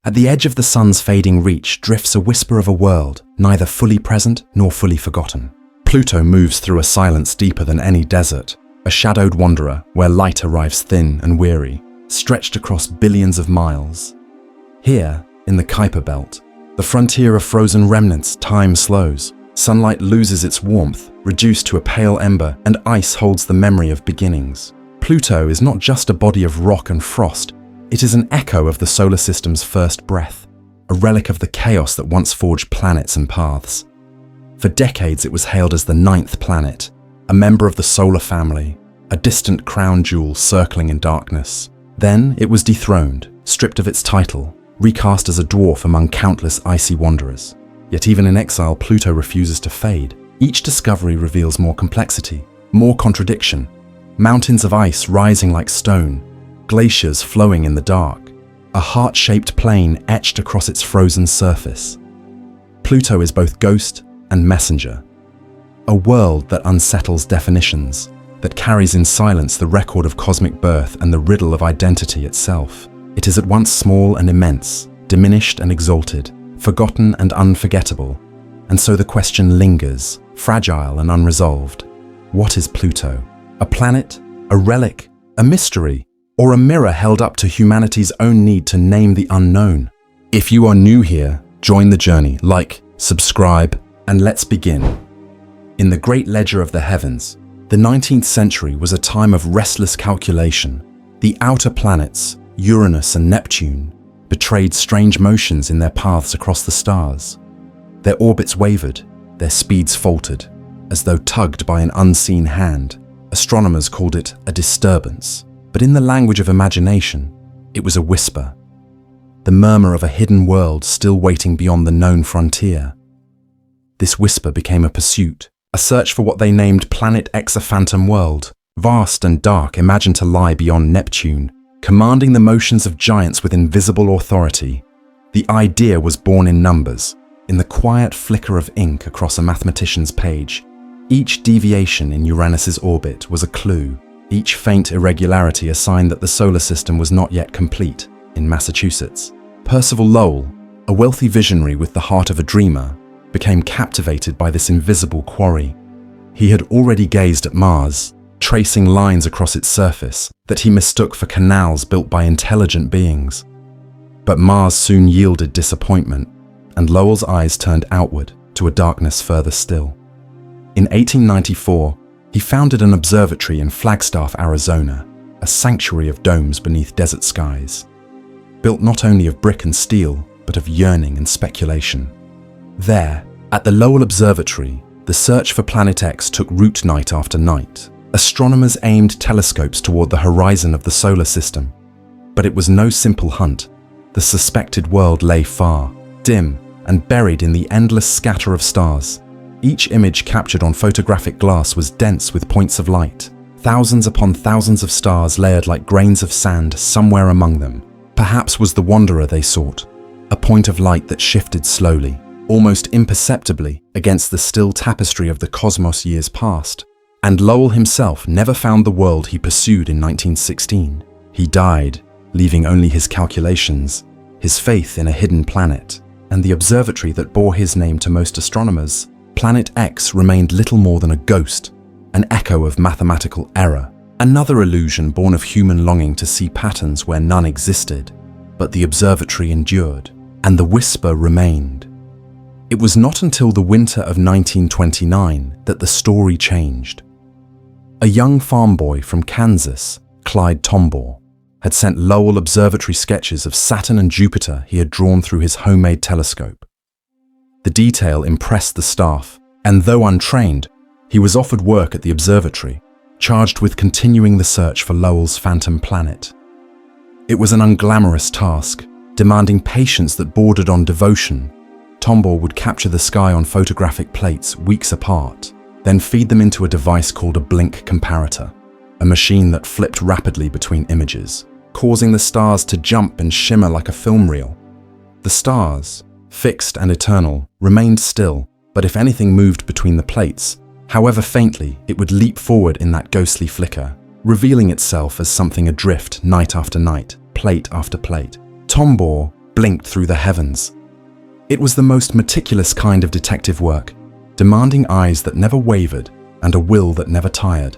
At the edge of the sun's fading reach drifts a whisper of a world, neither fully present nor fully forgotten. Pluto moves through a silence deeper than any desert, a shadowed wanderer where light arrives thin and weary, stretched across billions of miles. Here, in the Kuiper Belt, the frontier of frozen remnants, time slows. Sunlight loses its warmth, reduced to a pale ember, and ice holds the memory of beginnings. Pluto is not just a body of rock and frost, it is an echo of the solar system's first breath, a relic of the chaos that once forged planets and paths. For decades it was hailed as the ninth planet, a member of the solar family, a distant crown jewel circling in darkness. Then it was dethroned, stripped of its title, recast as a dwarf among countless icy wanderers. Yet even in exile, Pluto refuses to fade. Each discovery reveals more complexity, more contradiction. Mountains of ice rising like stone, glaciers flowing in the dark, a heart-shaped plain etched across its frozen surface. Pluto is both ghost and messenger, a world that unsettles definitions, that carries in silence the record of cosmic birth and the riddle of identity itself. It is at once small and immense, diminished and exalted, forgotten and unforgettable, and so the question lingers, fragile and unresolved. What is Pluto? A planet? A relic? A mystery? Or a mirror held up to humanity's own need to name the unknown? If you are new here, join the journey, like, subscribe, and let's begin. In the great ledger of the heavens, the 19th century was a time of restless calculation. The outer planets, Uranus and Neptune, betrayed strange motions in their paths across the stars. Their orbits wavered, their speeds faltered, as though tugged by an unseen hand. Astronomers called it a disturbance, but in the language of imagination, it was a whisper, the murmur of a hidden world still waiting beyond the known frontier. This whisper became a pursuit, a search for what they named Planet X, a phantom world, vast and dark, imagined to lie beyond Neptune, commanding the motions of giants with invisible authority. The idea was born in numbers, in the quiet flicker of ink across a mathematician's page. Each deviation in Uranus's orbit was a clue, each faint irregularity a sign that the solar system was not yet complete. In Massachusetts, Percival Lowell, a wealthy visionary with the heart of a dreamer, became captivated by this invisible quarry. He had already gazed at Mars, tracing lines across its surface that he mistook for canals built by intelligent beings. But Mars soon yielded disappointment, and Lowell's eyes turned outward to a darkness further still. In 1894, he founded an observatory in Flagstaff, Arizona, a sanctuary of domes beneath desert skies, built not only of brick and steel, but of yearning and speculation. There, at the Lowell Observatory, the search for Planet X took root night after night. Astronomers aimed telescopes toward the horizon of the solar system. But it was no simple hunt. The suspected world lay far, dim, and buried in the endless scatter of stars. Each image captured on photographic glass was dense with points of light, thousands upon thousands of stars layered like grains of sand somewhere among them. Perhaps was the wanderer they sought, a point of light that shifted slowly, almost imperceptibly, against the still tapestry of the cosmos years past. And Lowell himself never found the world he pursued in 1916. He died, leaving only his calculations, his faith in a hidden planet, and the observatory that bore his name to most astronomers. Planet X remained little more than a ghost, an echo of mathematical error, another illusion born of human longing to see patterns where none existed. But the observatory endured, and the whisper remained. It was not until the winter of 1929 that the story changed. A young farm boy from Kansas, Clyde Tombaugh, had sent Lowell observatory sketches of Saturn and Jupiter he had drawn through his homemade telescope. The detail impressed the staff, and though untrained, he was offered work at the observatory, charged with continuing the search for Lowell's phantom planet. It was an unglamorous task, demanding patience that bordered on devotion. Tombaugh would capture the sky on photographic plates weeks apart, then feed them into a device called a blink comparator, a machine that flipped rapidly between images, causing the stars to jump and shimmer like a film reel. The stars, fixed and eternal, remained still, but if anything moved between the plates, however faintly, it would leap forward in that ghostly flicker, revealing itself as something adrift night after night, plate after plate. Tombaugh blinked through the heavens. It was the most meticulous kind of detective work, demanding eyes that never wavered and a will that never tired.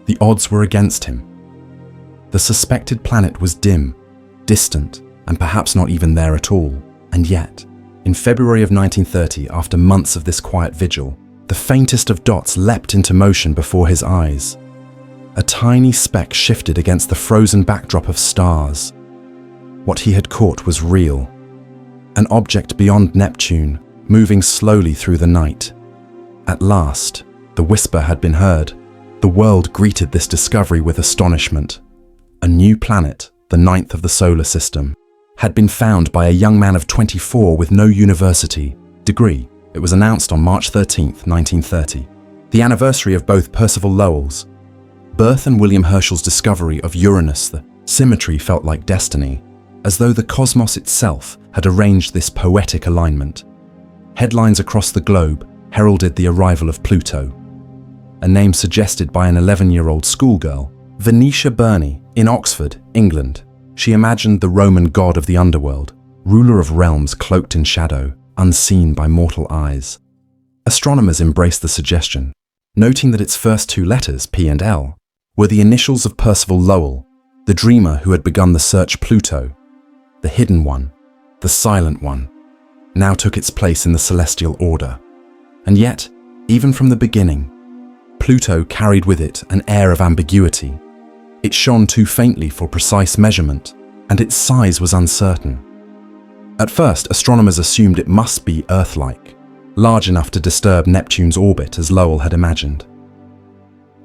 The odds were against him. The suspected planet was dim, distant, and perhaps not even there at all. And yet, in February of 1930, after months of this quiet vigil, the faintest of dots leapt into motion before his eyes. A tiny speck shifted against the frozen backdrop of stars. What he had caught was real. An object beyond Neptune, moving slowly through the night. At last, the whisper had been heard. The world greeted this discovery with astonishment. A new planet, the ninth of the solar system, had been found by a young man of 24 with no university degree. It was announced on March 13, 1930, the anniversary of both Percival Lowell's birth and William Herschel's discovery of Uranus. The symmetry felt like destiny, as though the cosmos itself had arranged this poetic alignment. Headlines across the globe heralded the arrival of Pluto, a name suggested by an 11-year-old schoolgirl, Venetia Burney, in Oxford, England. She imagined the Roman god of the underworld, ruler of realms cloaked in shadow, unseen by mortal eyes. Astronomers embraced the suggestion, noting that its first two letters, P and L, were the initials of Percival Lowell, the dreamer who had begun the search. Pluto, the hidden one, the silent one, now took its place in the celestial order. And yet, even from the beginning, Pluto carried with it an air of ambiguity. It shone too faintly for precise measurement, and its size was uncertain. At first, astronomers assumed it must be Earth-like, large enough to disturb Neptune's orbit as Lowell had imagined.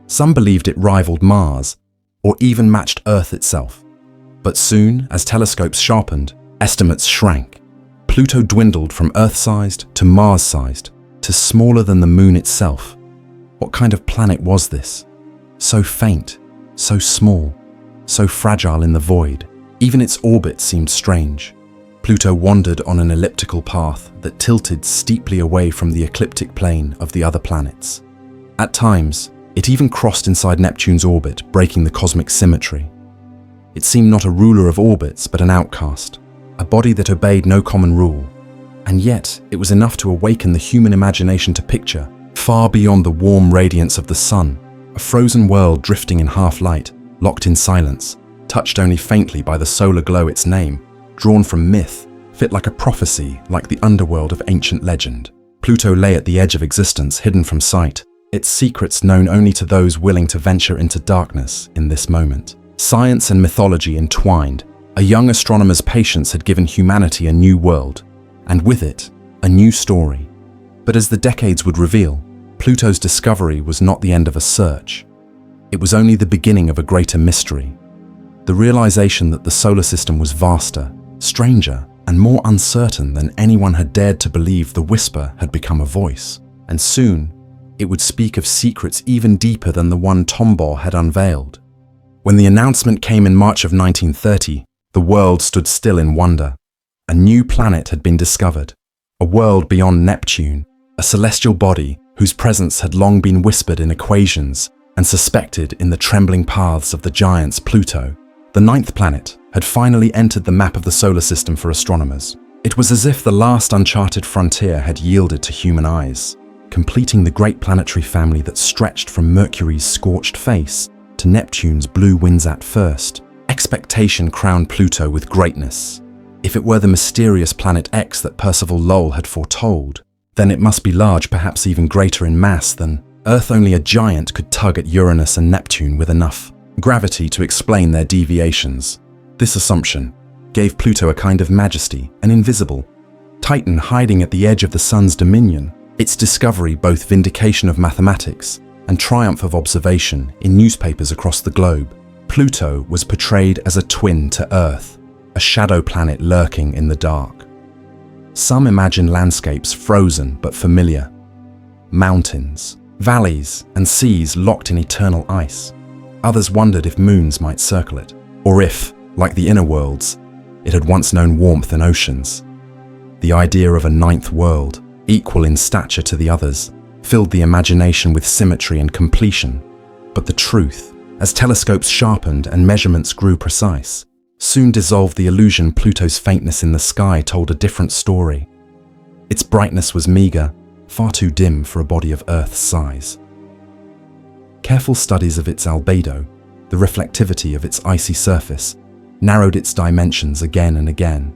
Some believed it rivaled Mars, or even matched Earth itself. But soon, as telescopes sharpened, estimates shrank. Pluto dwindled from Earth-sized to Mars-sized, to smaller than the Moon itself. What kind of planet was this? So faint, so small, so fragile in the void. Even its orbit seemed strange. Pluto wandered on an elliptical path that tilted steeply away from the ecliptic plane of the other planets. At times, it even crossed inside Neptune's orbit, breaking the cosmic symmetry. It seemed not a ruler of orbits, but an outcast, a body that obeyed no common rule. And yet, it was enough to awaken the human imagination to picture, far beyond the warm radiance of the sun, a frozen world drifting in half-light, locked in silence, touched only faintly by the solar glow its name, drawn from myth, fit like a prophecy, like the underworld of ancient legend. Pluto lay at the edge of existence, hidden from sight, its secrets known only to those willing to venture into darkness in this moment. Science and mythology entwined, a young astronomer's patience had given humanity a new world, and with it, a new story. But as the decades would reveal, Pluto's discovery was not the end of a search. It was only the beginning of a greater mystery. The realization that the solar system was vaster, stranger, and more uncertain than anyone had dared to believe. The whisper had become a voice, and soon it would speak of secrets even deeper than the one Tombaugh had unveiled. When the announcement came in March of 1930, the world stood still in wonder. A new planet had been discovered, a world beyond Neptune, a celestial body whose presence had long been whispered in equations and suspected in the trembling paths of the giants. Pluto, the ninth planet, had finally entered the map of the solar system for astronomers. It was as if the last uncharted frontier had yielded to human eyes, completing the great planetary family that stretched from Mercury's scorched face to Neptune's blue winds. At first, expectation crowned Pluto with greatness. If it were the mysterious Planet X that Percival Lowell had foretold, then it must be large, perhaps even greater in mass than Earth. Only a giant could tug at Uranus and Neptune with enough gravity to explain their deviations. This assumption gave Pluto a kind of majesty, an invisible Titan hiding at the edge of the sun's dominion. Its discovery both vindication of mathematics and triumph of observation in newspapers across the globe. Pluto was portrayed as a twin to Earth, a shadow planet lurking in the dark. Some imagine landscapes frozen but familiar, mountains, valleys, and seas locked in eternal ice. Others wondered if moons might circle it, or if, like the inner worlds, it had once known warmth and oceans. The idea of a ninth world, equal in stature to the others, filled the imagination with symmetry and completion. But the truth, as telescopes sharpened and measurements grew precise, soon dissolved the illusion. Pluto's faintness in the sky told a different story. Its brightness was meager, far too dim for a body of Earth's size. Careful studies of its albedo, the reflectivity of its icy surface, narrowed its dimensions again and again.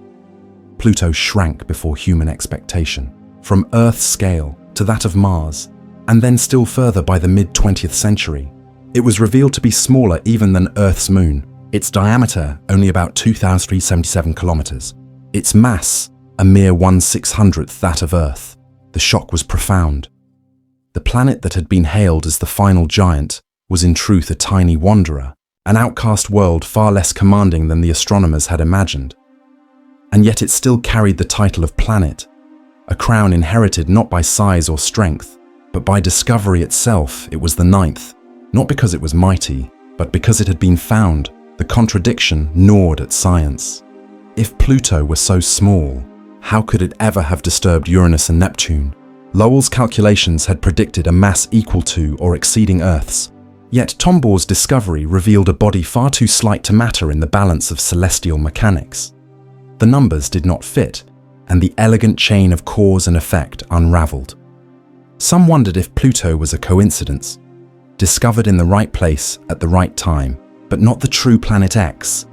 Pluto shrank before human expectation, from Earth's scale to that of Mars, and then still further by the mid-20th century. It was revealed to be smaller even than Earth's moon, its diameter only about 2,377 kilometers, its mass a mere 1/600th that of Earth. The shock was profound. The planet that had been hailed as the final giant was in truth a tiny wanderer, an outcast world far less commanding than the astronomers had imagined. And yet it still carried the title of planet, a crown inherited not by size or strength, but by discovery itself. It was the ninth, not because it was mighty, but because it had been found. The contradiction gnawed at science. If Pluto were so small, how could it ever have disturbed Uranus and Neptune? Lowell's calculations had predicted a mass equal to or exceeding Earth's, yet Tombaug's discovery revealed a body far too slight to matter in the balance of celestial mechanics. The numbers did not fit, and the elegant chain of cause and effect unraveled. Some wondered if Pluto was a coincidence, discovered in the right place at the right time, but not the true Planet X.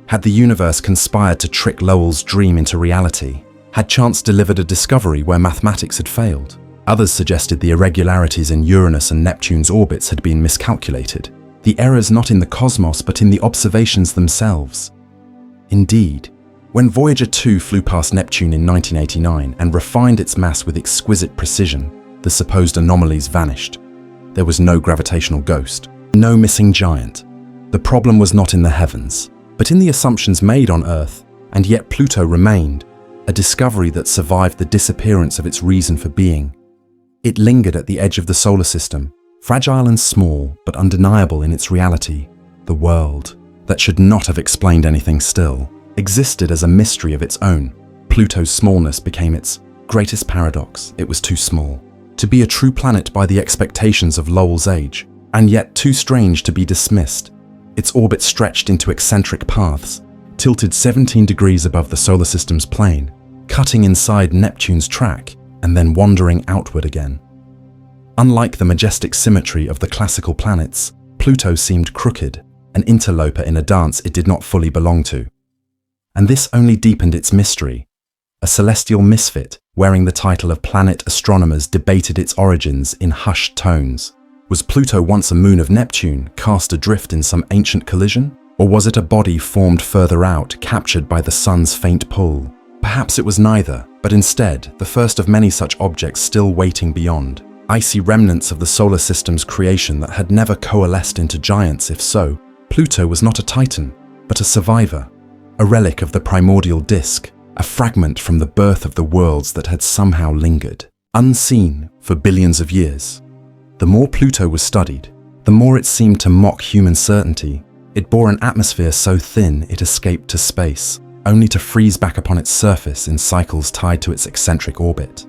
Had the universe conspired to trick Lowell's dream into reality? Had chance delivered a discovery where mathematics had failed? Others suggested the irregularities in Uranus and Neptune's orbits had been miscalculated, the errors not in the cosmos but in the observations themselves. Indeed, when Voyager 2 flew past Neptune in 1989 and refined its mass with exquisite precision, the supposed anomalies vanished. There was no gravitational ghost, no missing giant. The problem was not in the heavens, but in the assumptions made on Earth, and yet Pluto remained, a discovery that survived the disappearance of its reason for being. It lingered at the edge of the solar system, fragile and small, but undeniable in its reality. The world, that should not have explained anything still, existed as a mystery of its own. Pluto's smallness became its greatest paradox. It was too small to be a true planet by the expectations of Lowell's age, and yet too strange to be dismissed. Its orbit stretched into eccentric paths, tilted 17 degrees above the solar system's plane, cutting inside Neptune's track, and then wandering outward again. Unlike the majestic symmetry of the classical planets, Pluto seemed crooked, an interloper in a dance it did not fully belong to. And this only deepened its mystery. A celestial misfit, wearing the title of planet, astronomers debated its origins in hushed tones. Was Pluto once a moon of Neptune, cast adrift in some ancient collision? Or was it a body formed further out, captured by the sun's faint pull? Perhaps it was neither, but instead, the first of many such objects still waiting beyond. Icy remnants of the solar system's creation that had never coalesced into giants. If so, Pluto was not a titan, but a survivor, a relic of the primordial disk, a fragment from the birth of the worlds that had somehow lingered, unseen for billions of years. The more Pluto was studied, the more it seemed to mock human certainty. It bore an atmosphere so thin it escaped to space, only to freeze back upon its surface in cycles tied to its eccentric orbit.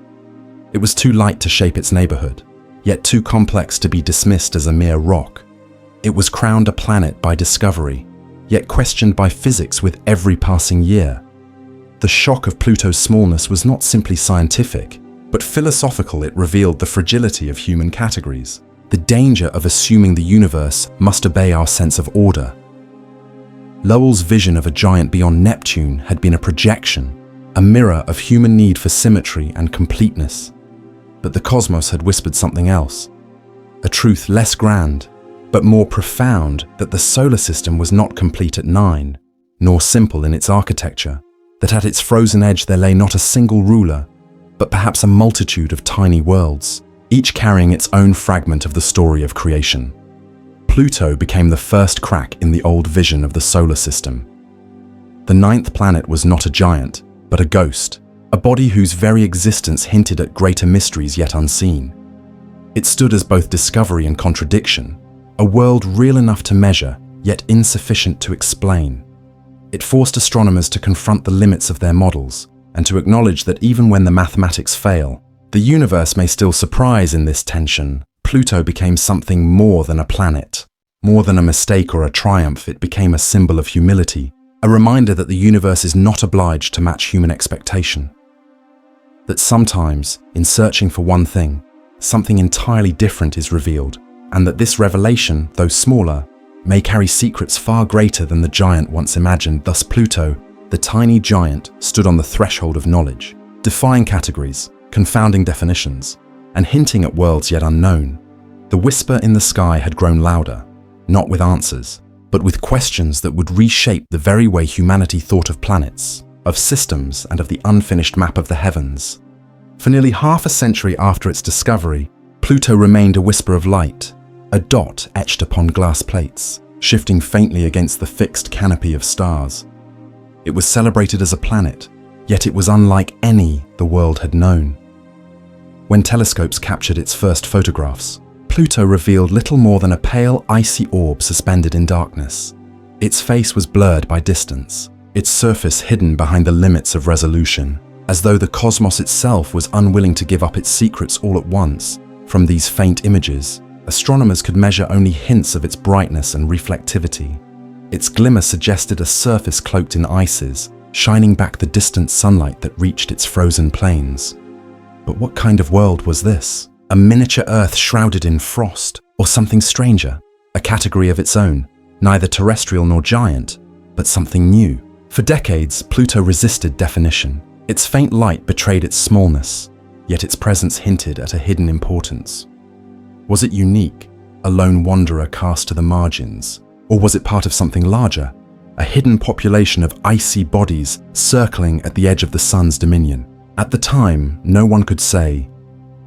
It was too light to shape its neighborhood, yet too complex to be dismissed as a mere rock. It was crowned a planet by discovery, yet questioned by physics with every passing year. The shock of Pluto's smallness was not simply scientific, but philosophical. It revealed the fragility of human categories, the danger of assuming the universe must obey our sense of order. Lowell's vision of a giant beyond Neptune had been a projection, a mirror of human need for symmetry and completeness. But the cosmos had whispered something else, a truth less grand, but more profound, that the solar system was not complete at 9, nor simple in its architecture, that at its frozen edge there lay not a single ruler, but perhaps a multitude of tiny worlds, each carrying its own fragment of the story of creation. Pluto became the first crack in the old vision of the solar system. The ninth planet was not a giant, but a ghost, a body whose very existence hinted at greater mysteries yet unseen. It stood as both discovery and contradiction, a world real enough to measure, yet insufficient to explain. It forced astronomers to confront the limits of their models, and to acknowledge that even when the mathematics fail, the universe may still surprise. In this tension, Pluto became something more than a planet. More than a mistake or a triumph, it became a symbol of humility, a reminder that the universe is not obliged to match human expectation. That sometimes, in searching for one thing, something entirely different is revealed, and that this revelation, though smaller, may carry secrets far greater than the giant once imagined. Thus Pluto, the tiny giant, stood on the threshold of knowledge, defying categories, confounding definitions, and hinting at worlds yet unknown. The whisper in the sky had grown louder, not with answers, but with questions that would reshape the very way humanity thought of planets, of systems, and of the unfinished map of the heavens. For nearly half a century after its discovery, Pluto remained a whisper of light, a dot etched upon glass plates, shifting faintly against the fixed canopy of stars. It was celebrated as a planet, yet it was unlike any the world had known. When telescopes captured its first photographs, Pluto revealed little more than a pale, icy orb suspended in darkness. Its face was blurred by distance, its surface hidden behind the limits of resolution, as though the cosmos itself was unwilling to give up its secrets all at once. From these faint images, astronomers could measure only hints of its brightness and reflectivity. Its glimmer suggested a surface cloaked in ices, shining back the distant sunlight that reached its frozen plains. But what kind of world was this? A miniature Earth shrouded in frost, or something stranger, a category of its own, neither terrestrial nor giant, but something new. For decades, Pluto resisted definition. Its faint light betrayed its smallness, yet its presence hinted at a hidden importance. Was it unique, a lone wanderer cast to the margins, or was it part of something larger, a hidden population of icy bodies circling at the edge of the sun's dominion? At the time, no one could say.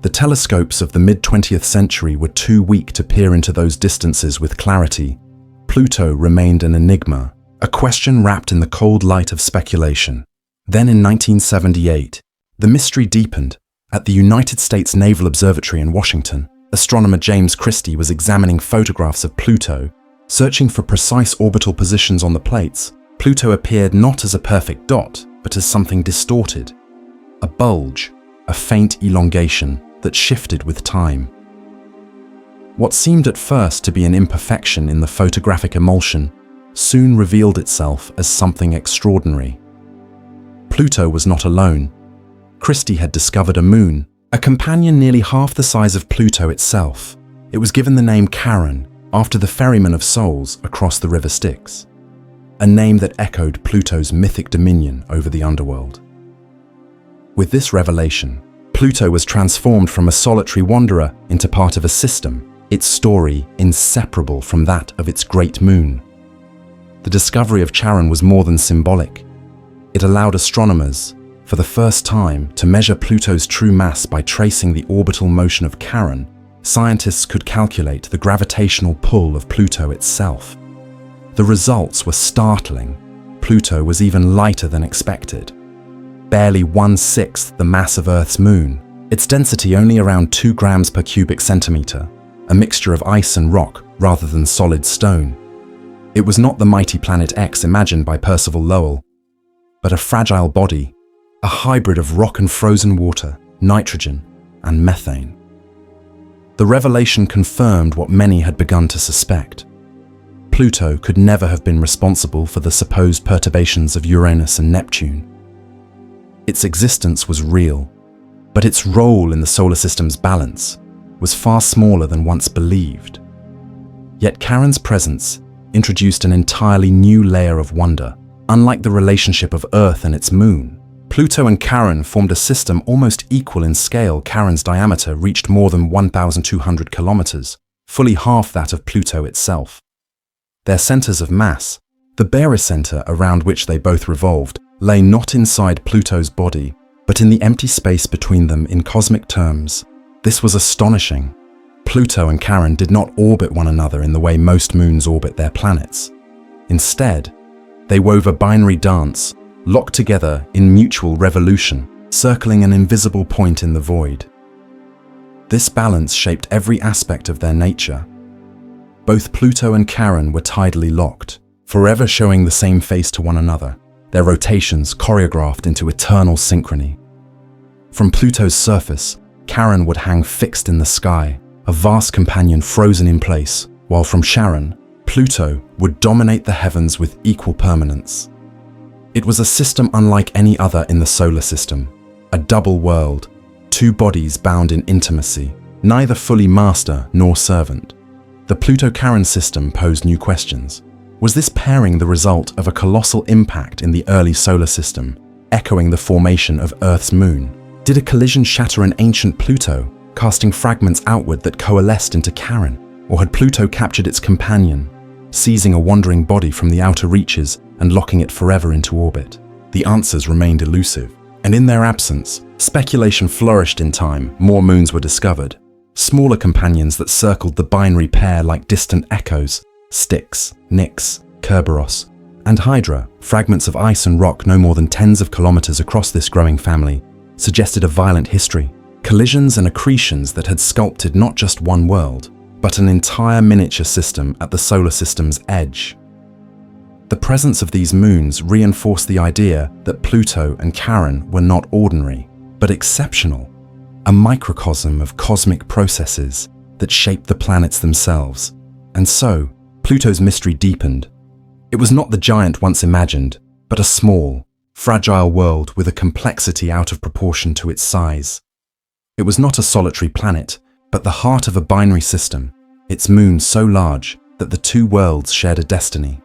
The telescopes of the mid-20th century were too weak to peer into those distances with clarity. Pluto remained an enigma, a question wrapped in the cold light of speculation. Then in 1978, the mystery deepened. At the United States Naval Observatory in Washington, astronomer James Christie was examining photographs of Pluto. Searching for precise orbital positions on the plates, Pluto appeared not as a perfect dot, but as something distorted. A bulge, a faint elongation that shifted with time. What seemed at first to be an imperfection in the photographic emulsion soon revealed itself as something extraordinary. Pluto was not alone. Christie had discovered a moon, a companion nearly half the size of Pluto itself. It was given the name Charon, after the ferryman of souls across the river Styx, a name that echoed Pluto's mythic dominion over the underworld. With this revelation, Pluto was transformed from a solitary wanderer into part of a system, its story inseparable from that of its great moon. The discovery of Charon was more than symbolic. It allowed astronomers, for the first time, to measure Pluto's true mass by tracing the orbital motion of Charon. Scientists could calculate the gravitational pull of Pluto itself. The results were startling. Pluto was even lighter than expected. Barely 1/6 the mass of Earth's moon, its density only around 2 grams per cubic centimeter, a mixture of ice and rock rather than solid stone. It was not the mighty planet X imagined by Percival Lowell, but a fragile body, a hybrid of rock and frozen water, nitrogen, and methane. The revelation confirmed what many had begun to suspect. Pluto could never have been responsible for the supposed perturbations of Uranus and Neptune. Its existence was real, but its role in the solar system's balance was far smaller than once believed. Yet Charon's presence introduced an entirely new layer of wonder. Unlike the relationship of Earth and its moon, Pluto and Charon formed a system almost equal in scale. Charon's diameter reached more than 1,200 kilometers, fully half that of Pluto itself. Their centers of mass, the barycenter around which they both revolved, lay not inside Pluto's body, but in the empty space between them. In cosmic terms, this was astonishing. Pluto and Charon did not orbit one another in the way most moons orbit their planets. Instead, they wove a binary dance, locked together in mutual revolution, circling an invisible point in the void. This balance shaped every aspect of their nature. Both Pluto and Charon were tidally locked, forever showing the same face to one another, their rotations choreographed into eternal synchrony. From Pluto's surface, Charon would hang fixed in the sky, a vast companion frozen in place, while from Charon, Pluto would dominate the heavens with equal permanence. It was a system unlike any other in the solar system, a double world, two bodies bound in intimacy, neither fully master nor servant. The Pluto-Charon system posed new questions. Was this pairing the result of a colossal impact in the early solar system, echoing the formation of Earth's moon? Did a collision shatter an ancient Pluto, casting fragments outward that coalesced into Charon? Or had Pluto captured its companion, seizing a wandering body from the outer reaches and locking it forever into orbit? The answers remained elusive, and in their absence, speculation flourished. In time, more moons were discovered, smaller companions that circled the binary pair like distant echoes: Styx, Nix, Kerberos, and Hydra. Fragments of ice and rock no more than tens of kilometers across this growing family suggested a violent history, collisions and accretions that had sculpted not just one world, but an entire miniature system at the solar system's edge. The presence of these moons reinforced the idea that Pluto and Charon were not ordinary, but exceptional, a microcosm of cosmic processes that shaped the planets themselves. And so, Pluto's mystery deepened. It was not the giant once imagined, but a small, fragile world with a complexity out of proportion to its size. It was not a solitary planet, but the heart of a binary system, its moon so large that the two worlds shared a destiny.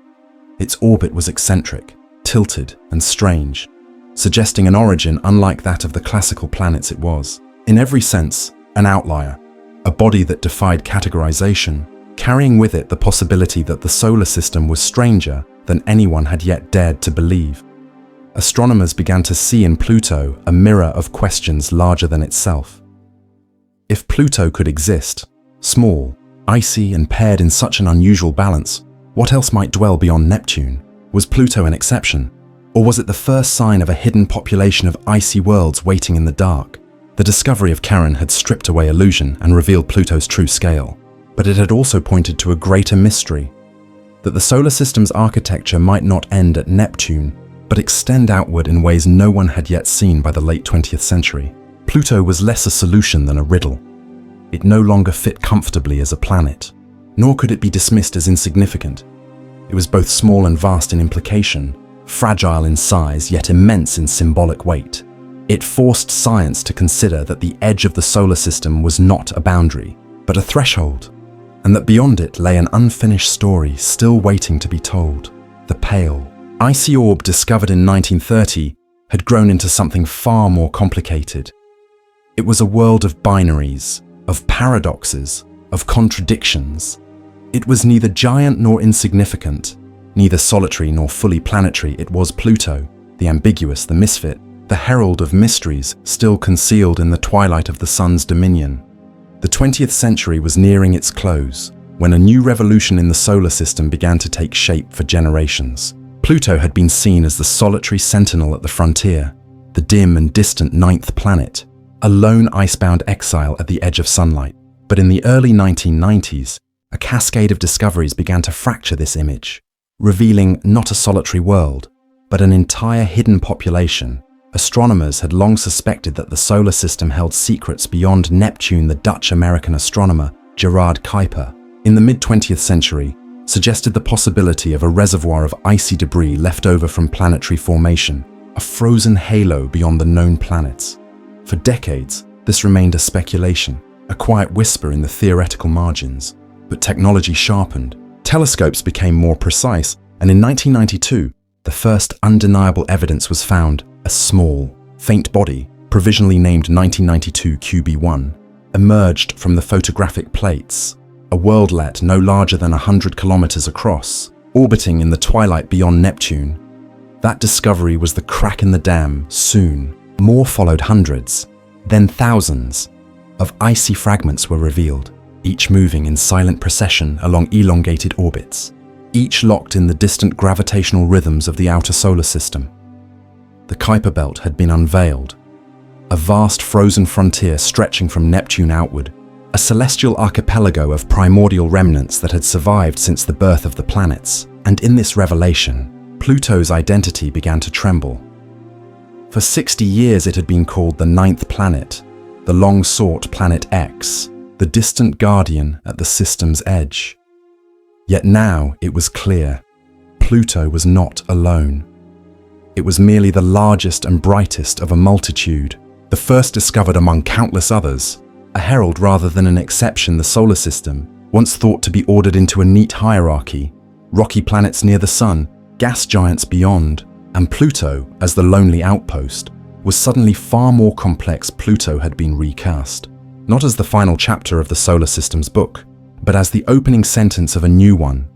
Its orbit was eccentric, tilted, and strange, suggesting an origin unlike that of the classical planets it was. In every sense, an outlier, a body that defied categorization, carrying with it the possibility that the solar system was stranger than anyone had yet dared to believe. Astronomers began to see in Pluto a mirror of questions larger than itself. If Pluto could exist, small, icy, and paired in such an unusual balance, what else might dwell beyond Neptune? Was Pluto an exception? Or was it the first sign of a hidden population of icy worlds waiting in the dark? The discovery of Charon had stripped away illusion and revealed Pluto's true scale, but it had also pointed to a greater mystery, that the solar system's architecture might not end at Neptune, but extend outward in ways no one had yet seen by the late 20th century. Pluto was less a solution than a riddle. It no longer fit comfortably as a planet, nor could it be dismissed as insignificant. It was both small and vast in implication, fragile in size yet immense in symbolic weight. It forced science to consider that the edge of the solar system was not a boundary, but a threshold, and that beyond it lay an unfinished story still waiting to be told. The pale, icy orb discovered in 1930 had grown into something far more complicated. It was a world of binaries, of paradoxes, of contradictions. It was neither giant nor insignificant, neither solitary nor fully planetary. It was Pluto, the ambiguous, the misfit, the herald of mysteries still concealed in the twilight of the sun's dominion. The 20th century was nearing its close, when a new revolution in the solar system began to take shape for generations. Pluto had been seen as the solitary sentinel at the frontier, the dim and distant ninth planet, a lone icebound exile at the edge of sunlight. But in the early 1990s, a cascade of discoveries began to fracture this image, revealing not a solitary world, but an entire hidden population. Astronomers had long suspected that the solar system held secrets beyond Neptune. The Dutch-American astronomer Gerard Kuiper, in the mid-20th century, suggested the possibility of a reservoir of icy debris left over from planetary formation, a frozen halo beyond the known planets. For decades, this remained a speculation, a quiet whisper in the theoretical margins. But technology sharpened, telescopes became more precise, and in 1992, the first undeniable evidence was found: a small, faint body, provisionally named 1992 QB1, emerged from the photographic plates, a worldlet no larger than 100 kilometers across, orbiting in the twilight beyond Neptune. That discovery was the crack in the dam. Soon, more followed. Hundreds, then thousands, of icy fragments were revealed, each moving in silent procession along elongated orbits, each locked in the distant gravitational rhythms of the outer solar system. The Kuiper Belt had been unveiled, a vast frozen frontier stretching from Neptune outward, a celestial archipelago of primordial remnants that had survived since the birth of the planets. And in this revelation, Pluto's identity began to tremble. For 60 years it had been called the ninth planet, the long-sought Planet X, the distant guardian at the system's edge. Yet now it was clear, Pluto was not alone. It was merely the largest and brightest of a multitude, the first discovered among countless others, a herald rather than an exception. The solar system, once thought to be ordered into a neat hierarchy, rocky planets near the sun, gas giants beyond, and Pluto as the lonely outpost, was suddenly far more complex. Pluto had been recast, not as the final chapter of the solar system's book, but as the opening sentence of a new one.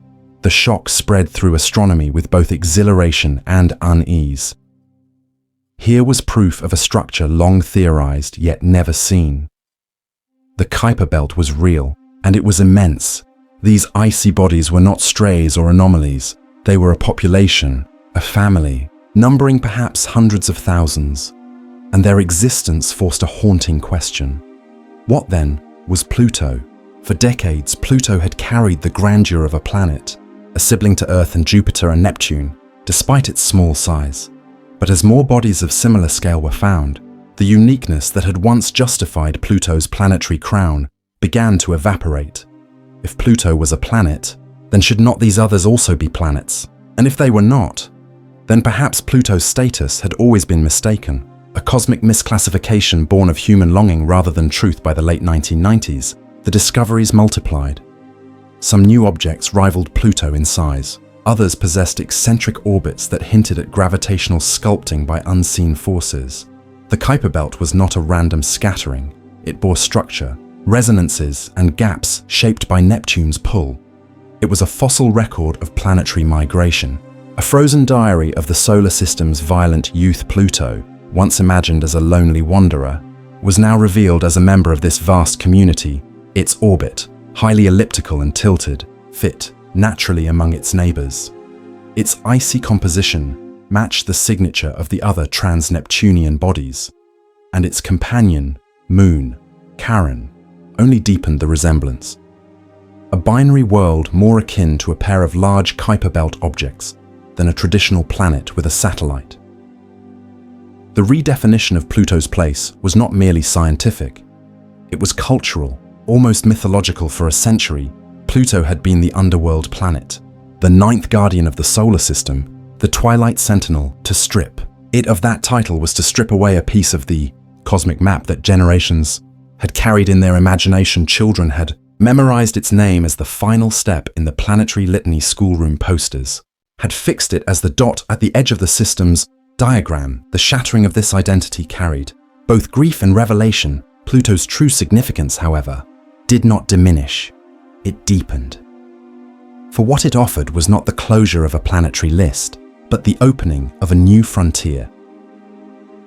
The shock spread through astronomy with both exhilaration and unease. Here was proof of a structure long theorized yet never seen. The Kuiper Belt was real, and it was immense. These icy bodies were not strays or anomalies. They were a population, a family, numbering perhaps hundreds of thousands. And their existence forced a haunting question. What then was Pluto? For decades, Pluto had carried the grandeur of a planet, a sibling to Earth and Jupiter and Neptune, despite its small size. But as more bodies of similar scale were found, the uniqueness that had once justified Pluto's planetary crown began to evaporate. If Pluto was a planet, then should not these others also be planets? And if they were not, then perhaps Pluto's status had always been mistaken, a cosmic misclassification born of human longing rather than truth. By the late 1990s, the discoveries multiplied. Some new objects rivaled Pluto in size. Others possessed eccentric orbits that hinted at gravitational sculpting by unseen forces. The Kuiper Belt was not a random scattering. It bore structure, resonances, and gaps shaped by Neptune's pull. It was a fossil record of planetary migration, a frozen diary of the solar system's violent youth. Pluto, once imagined as a lonely wanderer, was now revealed as a member of this vast community. Its orbit, highly elliptical and tilted, fit naturally among its neighbors. Its icy composition matched the signature of the other trans-Neptunian bodies, and its companion, moon, Charon, only deepened the resemblance. A binary world more akin to a pair of large Kuiper Belt objects than a traditional planet with a satellite. The redefinition of Pluto's place was not merely scientific. It was cultural, almost mythological. For a century, Pluto had been the underworld planet, the ninth guardian of the solar system, the twilight sentinel. To strip it of that title was to strip away a piece of the cosmic map that generations had carried in their imagination. Children had memorized its name as the final step in the planetary litany schoolroom posters, had fixed it as the dot at the edge of the system's diagram. The shattering of this identity carried both grief and revelation. Pluto's true significance, however, did not diminish, it deepened. For what it offered was not the closure of a planetary list, but the opening of a new frontier.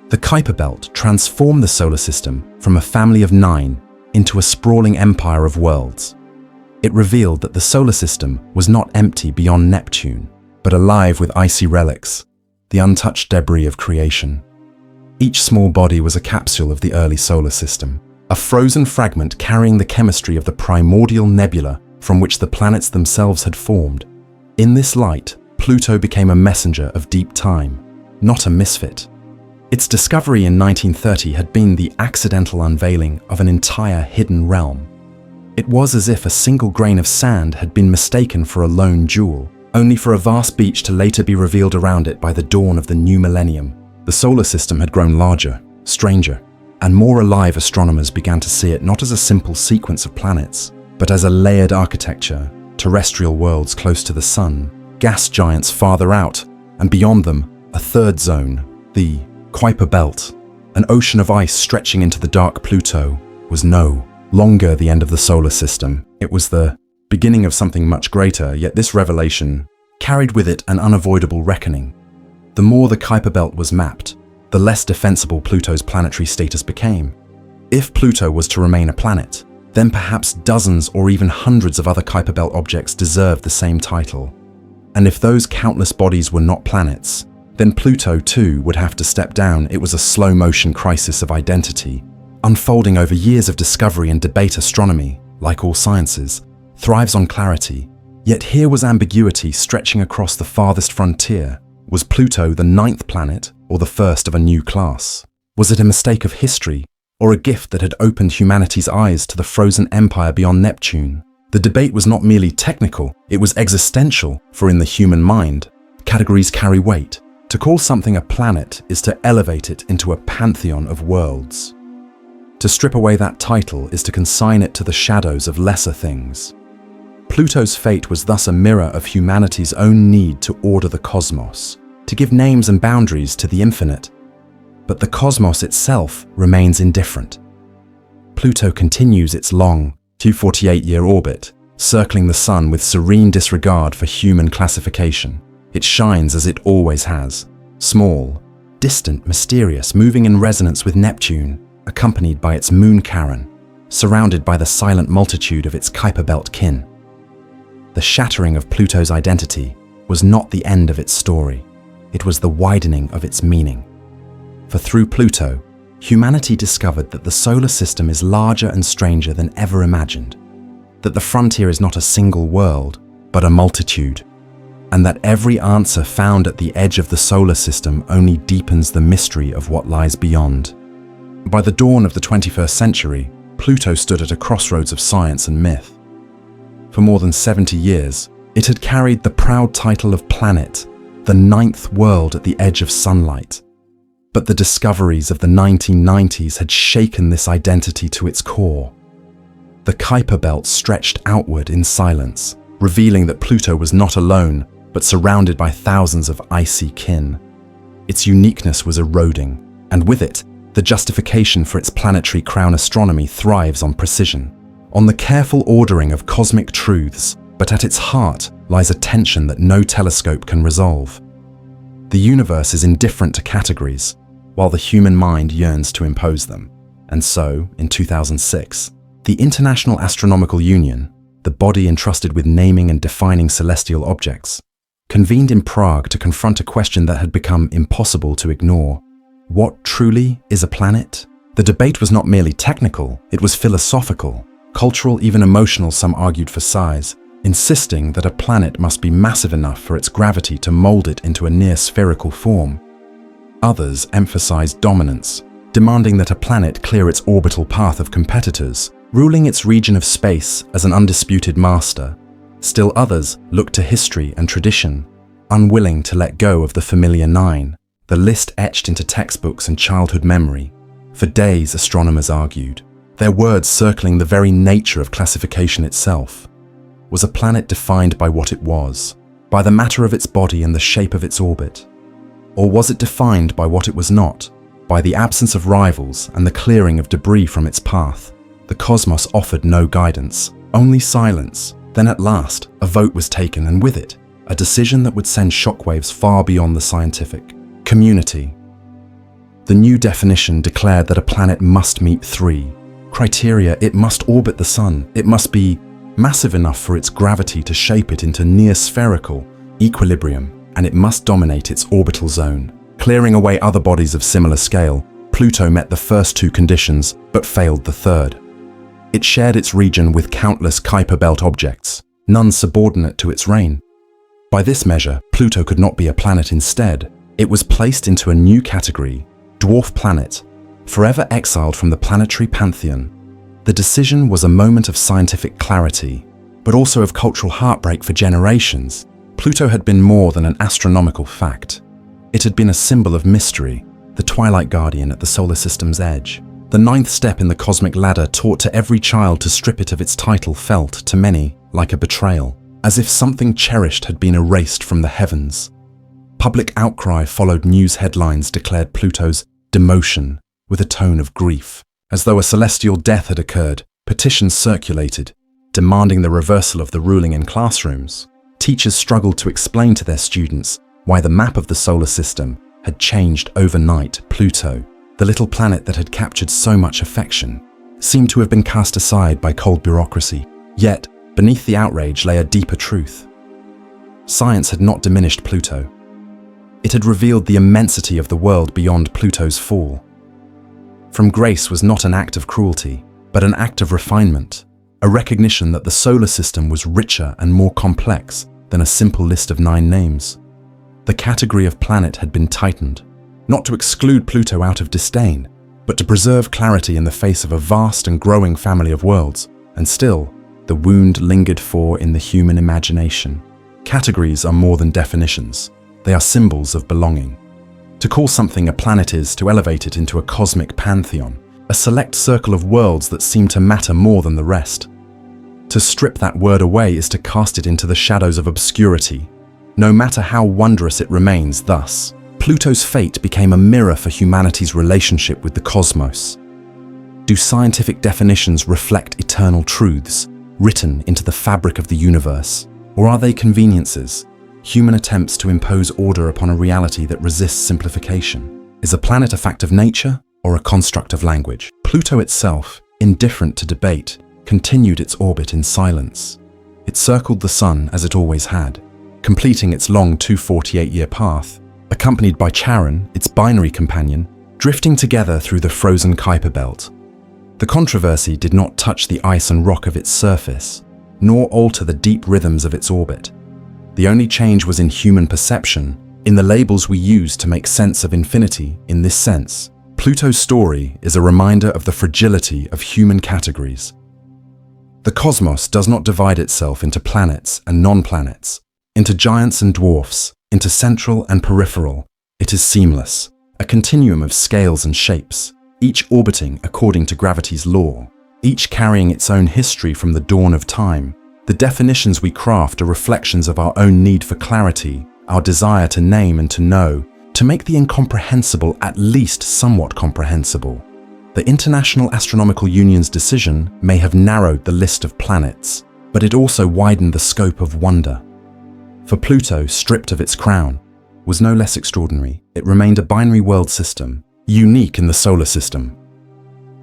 The Kuiper Belt transformed the solar system from a family of 9 into a sprawling empire of worlds. It revealed that the solar system was not empty beyond Neptune, but alive with icy relics, the untouched debris of creation. Each small body was a capsule of the early solar system, a frozen fragment carrying the chemistry of the primordial nebula from which the planets themselves had formed. In this light, Pluto became a messenger of deep time, not a misfit. Its discovery in 1930 had been the accidental unveiling of an entire hidden realm. It was as if a single grain of sand had been mistaken for a lone jewel, only for a vast beach to later be revealed around it by the dawn of the new millennium. The solar system had grown larger, stranger, and more alive. Astronomers began to see it not as a simple sequence of planets, but as a layered architecture, terrestrial worlds close to the sun, gas giants farther out, and beyond them, a third zone, the Kuiper Belt. An ocean of ice stretching into the dark. Pluto was no longer the end of the solar system. It was the beginning of something much greater, yet this revelation carried with it an unavoidable reckoning. The more the Kuiper Belt was mapped, the less defensible Pluto's planetary status became. If Pluto was to remain a planet, then perhaps dozens or even hundreds of other Kuiper Belt objects deserved the same title. And if those countless bodies were not planets, then Pluto too would have to step down. It was a slow-motion crisis of identity, unfolding over years of discovery and debate. Astronomy, like all sciences, thrives on clarity. Yet here was ambiguity stretching across the farthest frontier. Was Pluto the 9th planet, or the first of a new class? Was it a mistake of history, or a gift that had opened humanity's eyes to the frozen empire beyond Neptune? The debate was not merely technical, it was existential, for in the human mind, categories carry weight. To call something a planet is to elevate it into a pantheon of worlds. To strip away that title is to consign it to the shadows of lesser things. Pluto's fate was thus a mirror of humanity's own need to order the cosmos, to give names and boundaries to the infinite. But the cosmos itself remains indifferent. Pluto continues its long, 248-year orbit, circling the Sun with serene disregard for human classification. It shines as it always has, small, distant, mysterious, moving in resonance with Neptune, accompanied by its moon Charon, surrounded by the silent multitude of its Kuiper Belt kin. The shattering of Pluto's identity was not the end of its story, it was the widening of its meaning. For through Pluto, humanity discovered that the solar system is larger and stranger than ever imagined, that the frontier is not a single world, but a multitude, and that every answer found at the edge of the solar system only deepens the mystery of what lies beyond. By the dawn of the 21st century, Pluto stood at a crossroads of science and myth. For more than 70 years, it had carried the proud title of planet, the ninth world at the edge of sunlight. But the discoveries of the 1990s had shaken this identity to its core. The Kuiper Belt stretched outward in silence, revealing that Pluto was not alone, but surrounded by thousands of icy kin. Its uniqueness was eroding, and with it, the justification for its planetary crown astronomy thrives on precision, on the careful ordering of cosmic truths, but at its heart lies a tension that no telescope can resolve. The universe is indifferent to categories, while the human mind yearns to impose them. And so, in 2006, the International Astronomical Union, the body entrusted with naming and defining celestial objects, convened in Prague to confront a question that had become impossible to ignore. What truly is a planet? The debate was not merely technical, it was philosophical, cultural, even emotional, some argued for size, insisting that a planet must be massive enough for its gravity to mold it into a near-spherical form. Others emphasized dominance, demanding that a planet clear its orbital path of competitors, ruling its region of space as an undisputed master. Still others looked to history and tradition, unwilling to let go of the familiar nine, the list etched into textbooks and childhood memory. For days, astronomers argued, their words circling the very nature of classification itself. Was a planet defined by what it was, by the matter of its body and the shape of its orbit? Or was it defined by what it was not, by the absence of rivals and the clearing of debris from its path? The cosmos offered no guidance, only silence. Then at last, a vote was taken, and with it, a decision that would send shockwaves far beyond the scientific community. The new definition declared that a planet must meet three criteria. It must orbit the Sun, it must be massive enough for its gravity to shape it into near-spherical equilibrium, and it must dominate its orbital zone. Clearing away other bodies of similar scale, Pluto met the first two conditions, but failed the third. It shared its region with countless Kuiper Belt objects, none subordinate to its reign. By this measure, Pluto could not be a planet. Instead, it was placed into a new category, dwarf planet, forever exiled from the planetary pantheon. The decision was a moment of scientific clarity, but also of cultural heartbreak for generations. Pluto had been more than an astronomical fact. It had been a symbol of mystery, the twilight guardian at the solar system's edge. The ninth step in the cosmic ladder, taught to every child to strip it of its title, felt, to many, like a betrayal, as if something cherished had been erased from the heavens. Public outcry followed. News headlines declared Pluto's demotion with a tone of grief. As though a celestial death had occurred, petitions circulated, demanding the reversal of the ruling in classrooms. Teachers struggled to explain to their students why the map of the solar system had changed overnight. Pluto, the little planet that had captured so much affection, seemed to have been cast aside by cold bureaucracy. Yet, beneath the outrage lay a deeper truth. Science had not diminished Pluto. It had revealed the immensity of the world beyond Pluto's fall. From grace was not an act of cruelty, but an act of refinement, a recognition that the solar system was richer and more complex than a simple list of 9 names. The category of planet had been tightened, not to exclude Pluto out of disdain, but to preserve clarity in the face of a vast and growing family of worlds. And still, the wound lingered for in the human imagination. Categories are more than definitions. They are symbols of belonging. To call something a planet is to elevate it into a cosmic pantheon, a select circle of worlds that seem to matter more than the rest. To strip that word away is to cast it into the shadows of obscurity, no matter how wondrous it remains. Thus, Pluto's fate became a mirror for humanity's relationship with the cosmos. Do scientific definitions reflect eternal truths, written into the fabric of the universe? Or are they conveniences, human attempts to impose order upon a reality that resists simplification? Is a planet a fact of nature or a construct of language? Pluto itself, indifferent to debate, continued its orbit in silence. It circled the Sun as it always had, completing its long 248-year path, accompanied by Charon, its binary companion, drifting together through the frozen Kuiper Belt. The controversy did not touch the ice and rock of its surface, nor alter the deep rhythms of its orbit. The only change was in human perception, in the labels we use to make sense of infinity. In this sense, Pluto's story is a reminder of the fragility of human categories. The cosmos does not divide itself into planets and non-planets, into giants and dwarfs, into central and peripheral. It is seamless, a continuum of scales and shapes, each orbiting according to gravity's law, each carrying its own history from the dawn of time. The definitions we craft are reflections of our own need for clarity, our desire to name and to know, to make the incomprehensible at least somewhat comprehensible. The International Astronomical Union's decision may have narrowed the list of planets, but it also widened the scope of wonder. For Pluto, stripped of its crown, was no less extraordinary. It remained a binary world system, unique in the solar system.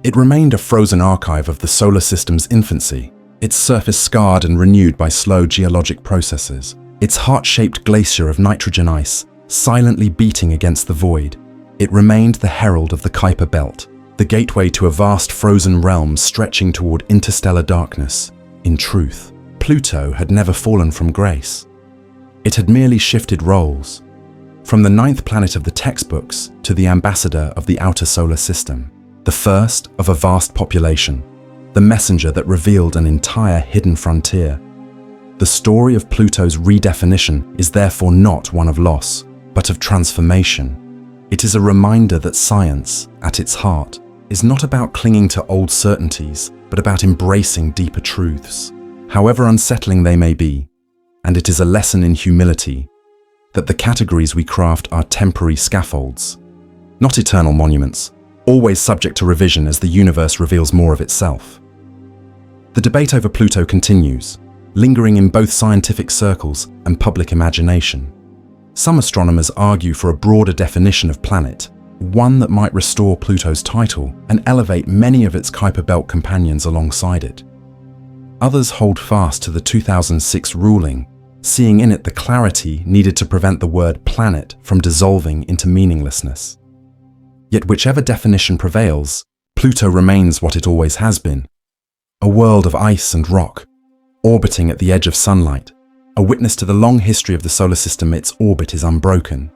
It remained a frozen archive of the solar system's infancy, its surface scarred and renewed by slow geologic processes, its heart-shaped glacier of nitrogen ice silently beating against the void. It remained the herald of the Kuiper Belt, the gateway to a vast frozen realm stretching toward interstellar darkness. In truth, Pluto had never fallen from grace. It had merely shifted roles, from the ninth planet of the textbooks to the ambassador of the outer solar system, the first of a vast population, the messenger that revealed an entire hidden frontier. The story of Pluto's redefinition is therefore not one of loss, but of transformation. It is a reminder that science, at its heart, is not about clinging to old certainties, but about embracing deeper truths, however unsettling they may be. And it is a lesson in humility, that the categories we craft are temporary scaffolds, not eternal monuments, always subject to revision as the universe reveals more of itself. The debate over Pluto continues, lingering in both scientific circles and public imagination. Some astronomers argue for a broader definition of planet, one that might restore Pluto's title and elevate many of its Kuiper Belt companions alongside it. Others hold fast to the 2006 ruling, seeing in it the clarity needed to prevent the word planet from dissolving into meaninglessness. Yet whichever definition prevails, Pluto remains what it always has been, a world of ice and rock, orbiting at the edge of sunlight, a witness to the long history of the solar system. Its orbit is unbroken.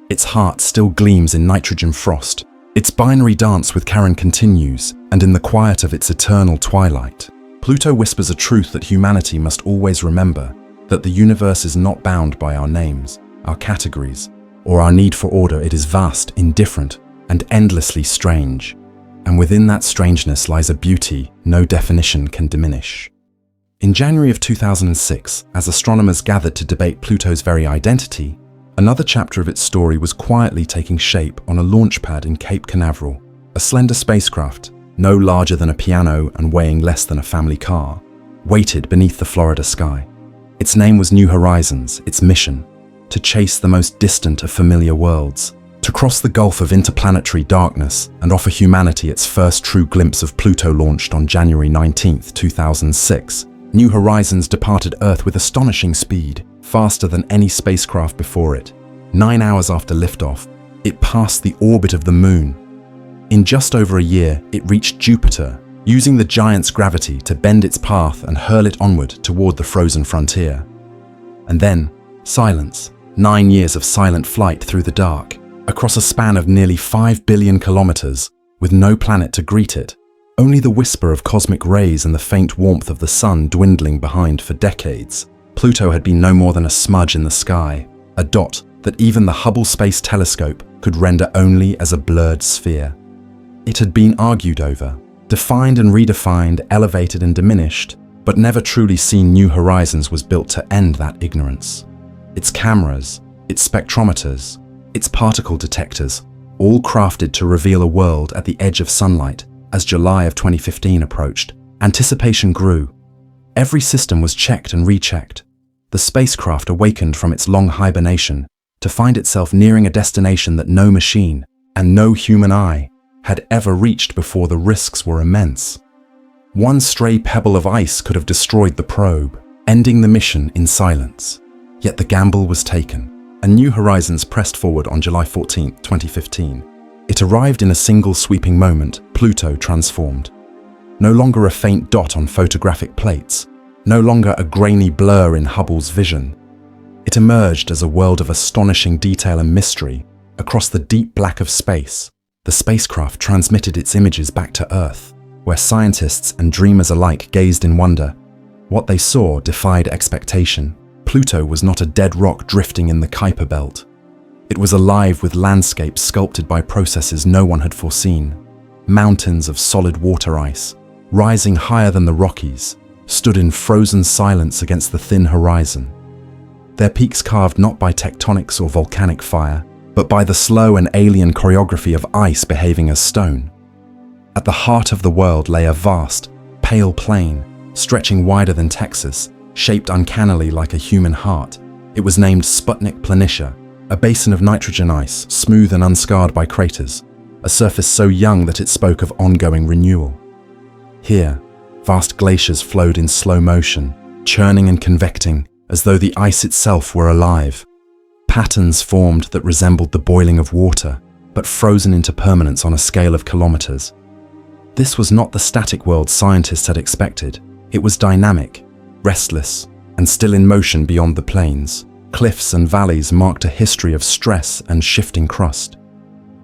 Its heart still gleams in nitrogen frost. Its binary dance with Charon continues, and in the quiet of its eternal twilight, Pluto whispers a truth that humanity must always remember, that the universe is not bound by our names, our categories, or our need for order. It is vast, indifferent, and endlessly strange. And within that strangeness lies a beauty no definition can diminish. In January of 2006, as astronomers gathered to debate Pluto's very identity, another chapter of its story was quietly taking shape on a launch pad in Cape Canaveral, a slender spacecraft, no larger than a piano and weighing less than a family car, waited beneath the Florida sky. Its name was New Horizons, its mission, to chase the most distant of familiar worlds, to cross the gulf of interplanetary darkness and offer humanity its first true glimpse of Pluto. Launched on January 19, 2006, New Horizons departed Earth with astonishing speed, faster than any spacecraft before it. 9 hours after liftoff, it passed the orbit of the Moon. In just over a year, it reached Jupiter, using the giant's gravity to bend its path and hurl it onward toward the frozen frontier. And then, silence. 9 years of silent flight through the dark, across a span of nearly 5 billion kilometers, with no planet to greet it. Only the whisper of cosmic rays and the faint warmth of the sun dwindling behind for decades. Pluto had been no more than a smudge in the sky, a dot that even the Hubble Space Telescope could render only as a blurred sphere. It had been argued over, defined and redefined, elevated and diminished, but never truly seen New Horizons was built to end that ignorance. Its cameras, its spectrometers, its particle detectors, all crafted to reveal a world at the edge of sunlight. As July of 2015 approached, anticipation grew. Every system was checked and rechecked. The spacecraft awakened from its long hibernation to find itself nearing a destination that no machine and no human eye had ever reached before. The risks were immense. One stray pebble of ice could have destroyed the probe, ending the mission in silence. Yet the gamble was taken, and New Horizons pressed forward on July 14, 2015. It arrived in a single sweeping moment. Pluto transformed. No longer a faint dot on photographic plates, no longer a grainy blur in Hubble's vision. It emerged as a world of astonishing detail and mystery. Across the deep black of space, the spacecraft transmitted its images back to Earth, where scientists and dreamers alike gazed in wonder. What they saw defied expectation. Pluto was not a dead rock drifting in the Kuiper Belt. It was alive with landscapes sculpted by processes no one had foreseen. Mountains of solid water ice, rising higher than the Rockies, stood in frozen silence against the thin horizon. Their peaks carved not by tectonics or volcanic fire, but by the slow and alien choreography of ice behaving as stone. At the heart of the world lay a vast, pale plain, stretching wider than Texas, shaped uncannily like a human heart. It was named Sputnik Planitia, a basin of nitrogen ice, smooth and unscarred by craters, a surface so young that it spoke of ongoing renewal. Here, vast glaciers flowed in slow motion, churning and convecting as though the ice itself were alive. Patterns formed that resembled the boiling of water, but frozen into permanence on a scale of kilometers. This was not the static world scientists had expected. It was dynamic, restless, and still in motion beyond the plains. Cliffs and valleys marked a history of stress and shifting crust.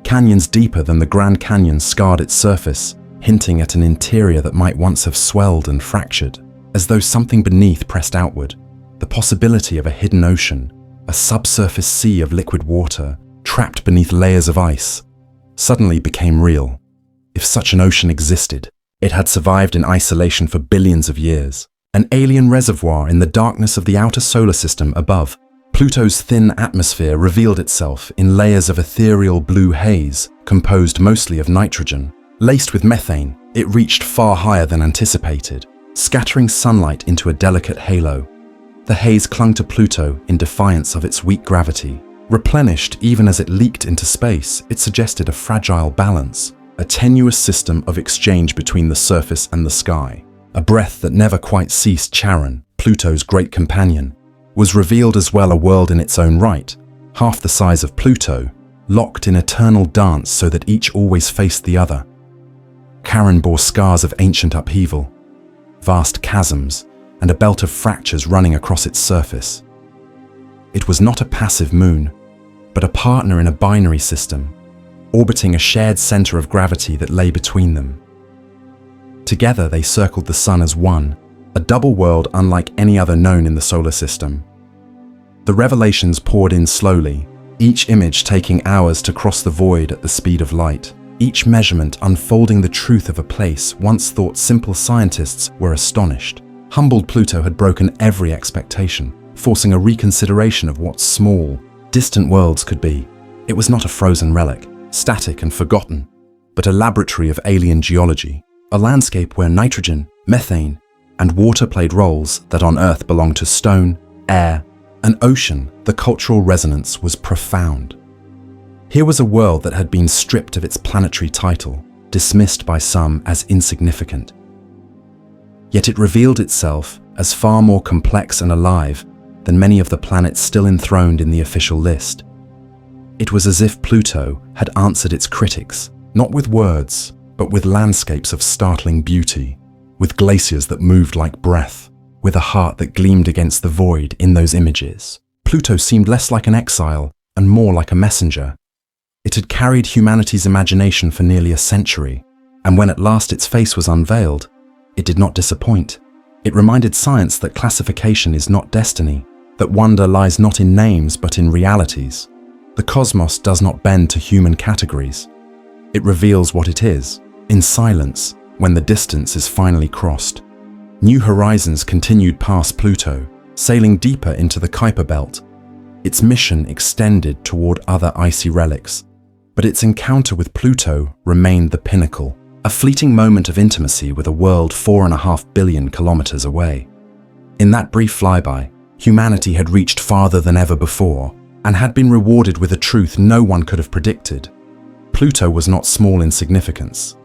Canyons deeper than the Grand Canyon scarred its surface, hinting at an interior that might once have swelled and fractured, as though something beneath pressed outward. The possibility of a hidden ocean, a subsurface sea of liquid water, trapped beneath layers of ice, suddenly became real. If such an ocean existed, it had survived in isolation for billions of years, an alien reservoir in the darkness of the outer solar system above. Pluto's thin atmosphere revealed itself in layers of ethereal blue haze, composed mostly of nitrogen. Laced with methane, it reached far higher than anticipated, scattering sunlight into a delicate halo. The haze clung to Pluto in defiance of its weak gravity. Replenished even as it leaked into space, it suggested a fragile balance, a tenuous system of exchange between the surface and the sky. A breath that never quite ceased. Charon, Pluto's great companion, was revealed as well, a world in its own right, half the size of Pluto, locked in eternal dance so that each always faced the other. Charon bore scars of ancient upheaval, vast chasms, and a belt of fractures running across its surface. It was not a passive moon, but a partner in a binary system, orbiting a shared center of gravity that lay between them. Together they circled the sun as one, a double world unlike any other known in the solar system. The revelations poured in slowly, each image taking hours to cross the void at the speed of light, each measurement unfolding the truth of a place once thought simple scientists were astonished. Humbled Pluto had broken every expectation, forcing a reconsideration of what small, distant worlds could be. It was not a frozen relic, static and forgotten, but a laboratory of alien geology, a landscape where nitrogen, methane, and water played roles that on Earth belonged to stone, air, and ocean. The cultural resonance was profound. Here was a world that had been stripped of its planetary title, dismissed by some as insignificant. Yet it revealed itself as far more complex and alive than many of the planets still enthroned in the official list. It was as if Pluto had answered its critics, not with words, but with landscapes of startling beauty, with glaciers that moved like breath, with a heart that gleamed against the void in those images. Pluto seemed less like an exile and more like a messenger. It had carried humanity's imagination for nearly a century, and when at last its face was unveiled, it did not disappoint. It reminded science that classification is not destiny, that wonder lies not in names but in realities. The cosmos does not bend to human categories. It reveals what it is, in silence, when the distance is finally crossed. New horizons continued past Pluto, sailing deeper into the Kuiper Belt. Its mission extended toward other icy relics, but its encounter with Pluto remained the pinnacle, a fleeting moment of intimacy with a world 4.5 billion kilometers away. In that brief flyby, humanity had reached farther than ever before and had been rewarded with a truth no one could have predicted. Pluto was not small in significance.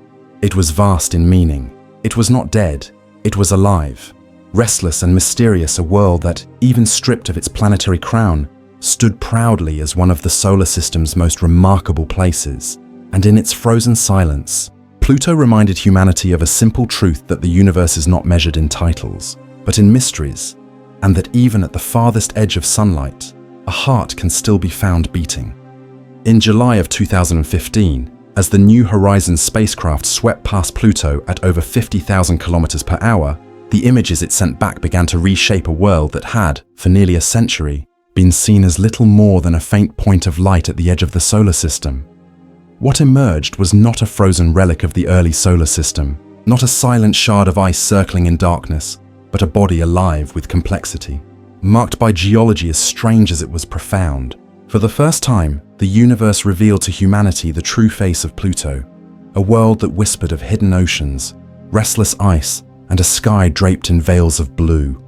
It was vast in meaning. It was not dead. It was alive, restless and mysterious, a world that, even stripped of its planetary crown, stood proudly as one of the solar system's most remarkable places. And in its frozen silence, Pluto reminded humanity of a simple truth: that the universe is not measured in titles, but in mysteries, and that even at the farthest edge of sunlight, a heart can still be found beating. In July of 2015, as the New Horizons spacecraft swept past Pluto at over 50,000 kilometers per hour, the images it sent back began to reshape a world that had, for nearly a century, been seen as little more than a faint point of light at the edge of the solar system. What emerged was not a frozen relic of the early solar system, not a silent shard of ice circling in darkness, but a body alive with complexity, marked by geology as strange as it was profound. For the first time, the universe revealed to humanity the true face of Pluto, a world that whispered of hidden oceans, restless ice, and a sky draped in veils of blue.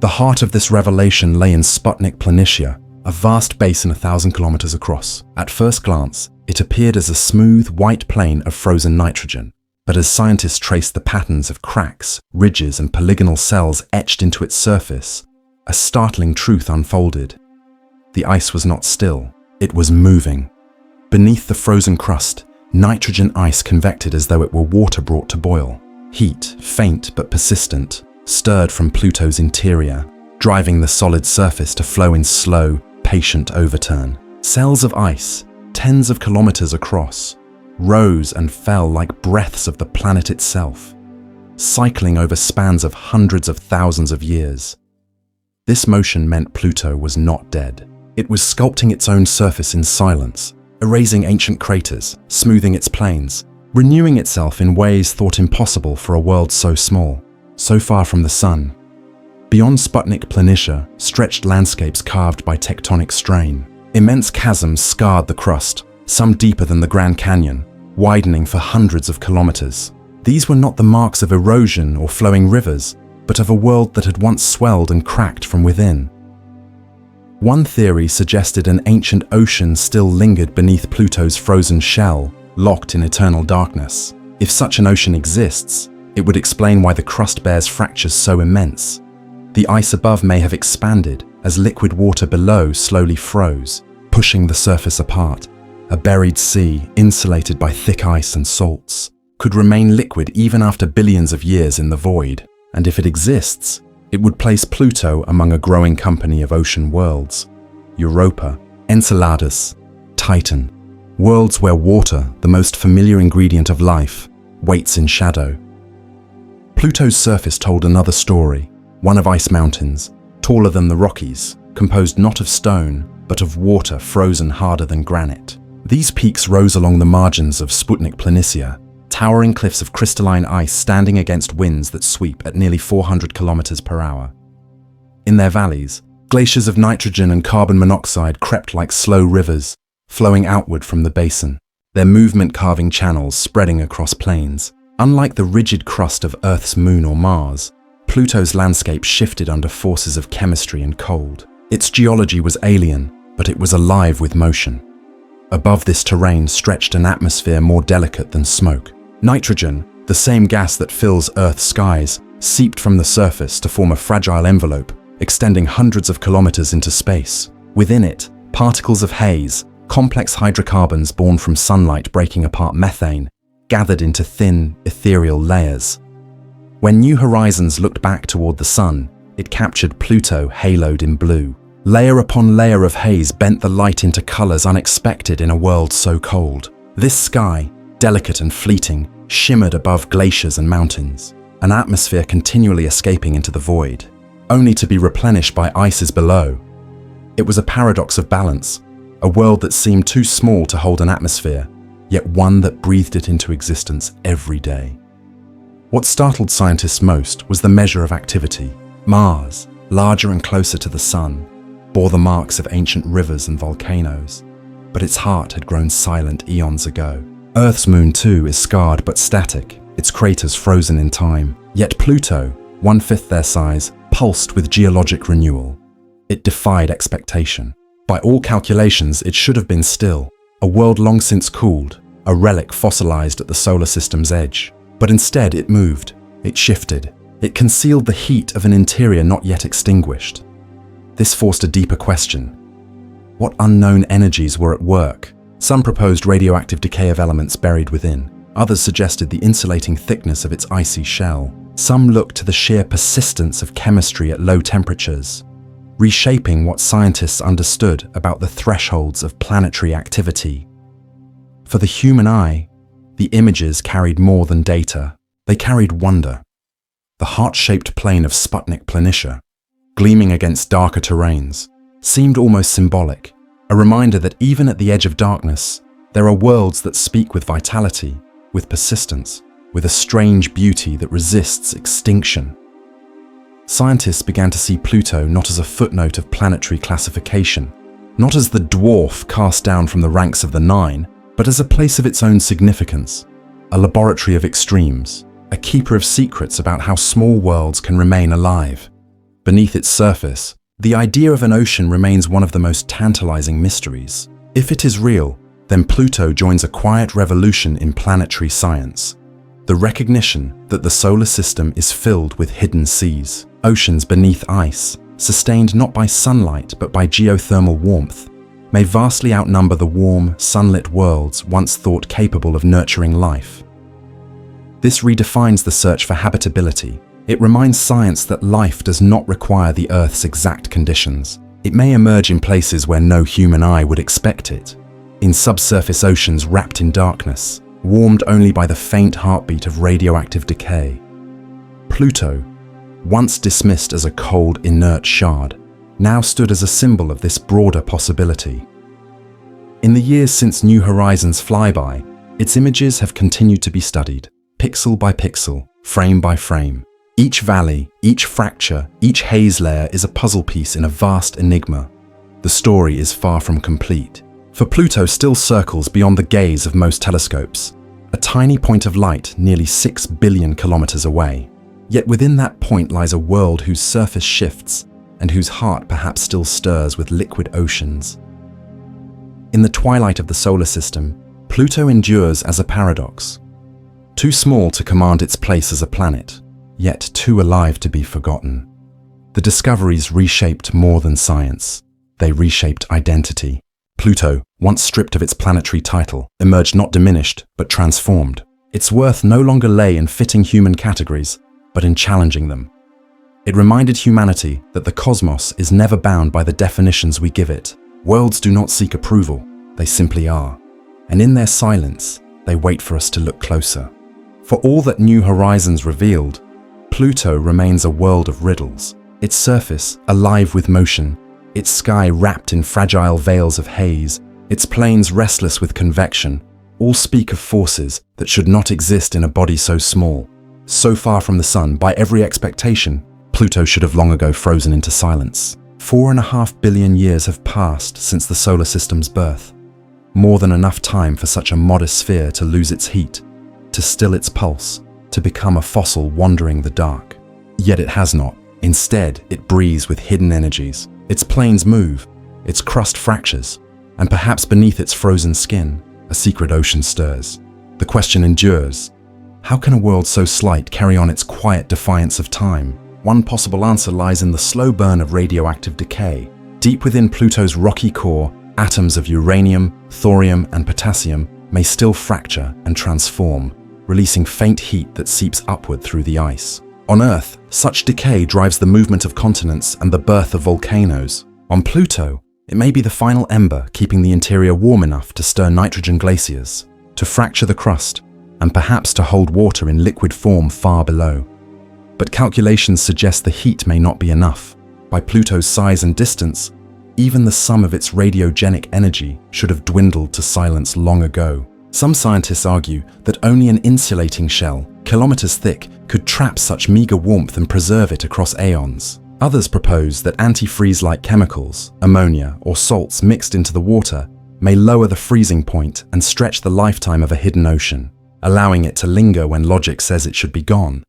The heart of this revelation lay in Sputnik Planitia, a vast basin 1,000 kilometers across. At first glance, it appeared as a smooth, white plain of frozen nitrogen. But as scientists traced the patterns of cracks, ridges, and polygonal cells etched into its surface, a startling truth unfolded. The ice was not still, it was moving. Beneath the frozen crust, nitrogen ice convected as though it were water brought to boil. Heat, faint but persistent, stirred from Pluto's interior, driving the solid surface to flow in slow, patient overturn. Cells of ice, tens of kilometers across, rose and fell like breaths of the planet itself, cycling over spans of hundreds of thousands of years. This motion meant Pluto was not dead. It was sculpting its own surface in silence, erasing ancient craters, smoothing its plains, renewing itself in ways thought impossible for a world so small, so far from the sun. Beyond Sputnik Planitia stretched landscapes carved by tectonic strain. Immense chasms scarred the crust, some deeper than the Grand Canyon, widening for hundreds of kilometers. These were not the marks of erosion or flowing rivers, but of a world that had once swelled and cracked from within. One theory suggested an ancient ocean still lingered beneath Pluto's frozen shell, locked in eternal darkness. If such an ocean exists, it would explain why the crust bears fractures so immense. The ice above may have expanded as liquid water below slowly froze, pushing the surface apart. A buried sea, insulated by thick ice and salts, could remain liquid even after billions of years in the void. And if it exists, it would place Pluto among a growing company of ocean worlds. Europa, Enceladus, Titan. Worlds where water, the most familiar ingredient of life, waits in shadow. Pluto's surface told another story, one of ice mountains, taller than the Rockies, composed not of stone, but of water frozen harder than granite. These peaks rose along the margins of Sputnik Planitia, towering cliffs of crystalline ice standing against winds that sweep at nearly 400 kilometers per hour. In their valleys, glaciers of nitrogen and carbon monoxide crept like slow rivers, flowing outward from the basin, their movement carving channels spreading across plains. Unlike the rigid crust of Earth's moon or Mars, Pluto's landscape shifted under forces of chemistry and cold. Its geology was alien, but it was alive with motion. Above this terrain stretched an atmosphere more delicate than smoke. Nitrogen, the same gas that fills Earth's skies, seeped from the surface to form a fragile envelope, extending hundreds of kilometers into space. Within it, particles of haze, complex hydrocarbons born from sunlight breaking apart methane, gathered into thin, ethereal layers. When New Horizons looked back toward the sun, it captured Pluto haloed in blue. Layer upon layer of haze bent the light into colors unexpected in a world so cold. This sky, delicate and fleeting, shimmered above glaciers and mountains, an atmosphere continually escaping into the void, only to be replenished by ices below. It was a paradox of balance. a world that seemed too small to hold an atmosphere, yet one that breathed it into existence every day. What startled scientists most was the measure of activity. Mars, larger and closer to the sun, bore the marks of ancient rivers and volcanoes, but its heart had grown silent eons ago. Earth's moon too is scarred but static, its craters frozen in time. Yet Pluto, 1/5 their size, pulsed with geologic renewal. It defied expectation. By all calculations, it should have been still, a world long since cooled, a relic fossilized at the solar system's edge. But instead it moved, it shifted, it concealed the heat of an interior not yet extinguished. This forced a deeper question. What unknown energies were at work? Some proposed radioactive decay of elements buried within. Others suggested the insulating thickness of its icy shell. Some looked to the sheer persistence of chemistry at low temperatures, reshaping what scientists understood about the thresholds of planetary activity. For the human eye, the images carried more than data. They carried wonder. The heart-shaped plain of Sputnik Planitia, gleaming against darker terrains, seemed almost symbolic, a reminder that even at the edge of darkness, there are worlds that speak with vitality, with persistence, with a strange beauty that resists extinction. Scientists began to see Pluto not as a footnote of planetary classification, not as the dwarf cast down from the ranks of the Nine, but as a place of its own significance, a laboratory of extremes, a keeper of secrets about how small worlds can remain alive. Beneath its surface, the idea of an ocean remains one of the most tantalizing mysteries. If it is real, then Pluto joins a quiet revolution in planetary science. The recognition that the solar system is filled with hidden seas, oceans beneath ice, sustained not by sunlight but by geothermal warmth, may vastly outnumber the warm, sunlit worlds once thought capable of nurturing life. This redefines the search for habitability. It reminds science that life does not require the Earth's exact conditions. It may emerge in places where no human eye would expect it, in subsurface oceans wrapped in darkness, warmed only by the faint heartbeat of radioactive decay. Pluto, once dismissed as a cold, inert shard, now stood as a symbol of this broader possibility. In the years since New Horizons' flyby, its images have continued to be studied, pixel by pixel, frame by frame. Each valley, each fracture, each haze layer is a puzzle piece in a vast enigma. The story is far from complete, for Pluto still circles beyond the gaze of most telescopes, a tiny point of light nearly 6 billion kilometers away. Yet within that point lies a world whose surface shifts and whose heart perhaps still stirs with liquid oceans. In the twilight of the solar system, Pluto endures as a paradox. Too small to command its place as a planet, yet too alive to be forgotten. The discoveries reshaped more than science. They reshaped identity. Pluto, once stripped of its planetary title, emerged not diminished, but transformed. Its worth no longer lay in fitting human categories, but in challenging them. It reminded humanity that the cosmos is never bound by the definitions we give it. Worlds do not seek approval, they simply are. And in their silence, they wait for us to look closer. For all that New Horizons revealed, Pluto remains a world of riddles. Its surface, alive with motion, its sky wrapped in fragile veils of haze, its plains restless with convection, all speak of forces that should not exist in a body so small. So far from the sun, by every expectation, Pluto should have long ago frozen into silence. 4.5 billion years have passed since the solar system's birth. More than enough time for such a modest sphere to lose its heat, to still its pulse, to become a fossil wandering the dark. Yet it has not. Instead, it breathes with hidden energies. Its plains move, its crust fractures, and perhaps beneath its frozen skin, a secret ocean stirs. The question endures. How can a world so slight carry on its quiet defiance of time? One possible answer lies in the slow burn of radioactive decay. Deep within Pluto's rocky core, atoms of uranium, thorium, and potassium may still fracture and transform, releasing faint heat that seeps upward through the ice. On Earth, such decay drives the movement of continents and the birth of volcanoes. On Pluto, it may be the final ember keeping the interior warm enough to stir nitrogen glaciers, to fracture the crust, and perhaps to hold water in liquid form far below. But calculations suggest the heat may not be enough. By Pluto's size and distance, even the sum of its radiogenic energy should have dwindled to silence long ago. Some scientists argue that only an insulating shell, kilometers thick, could trap such meager warmth and preserve it across aeons. Others propose that antifreeze-like chemicals, ammonia or salts mixed into the water, may lower the freezing point and stretch the lifetime of a hidden ocean, allowing it to linger when logic says it should be gone.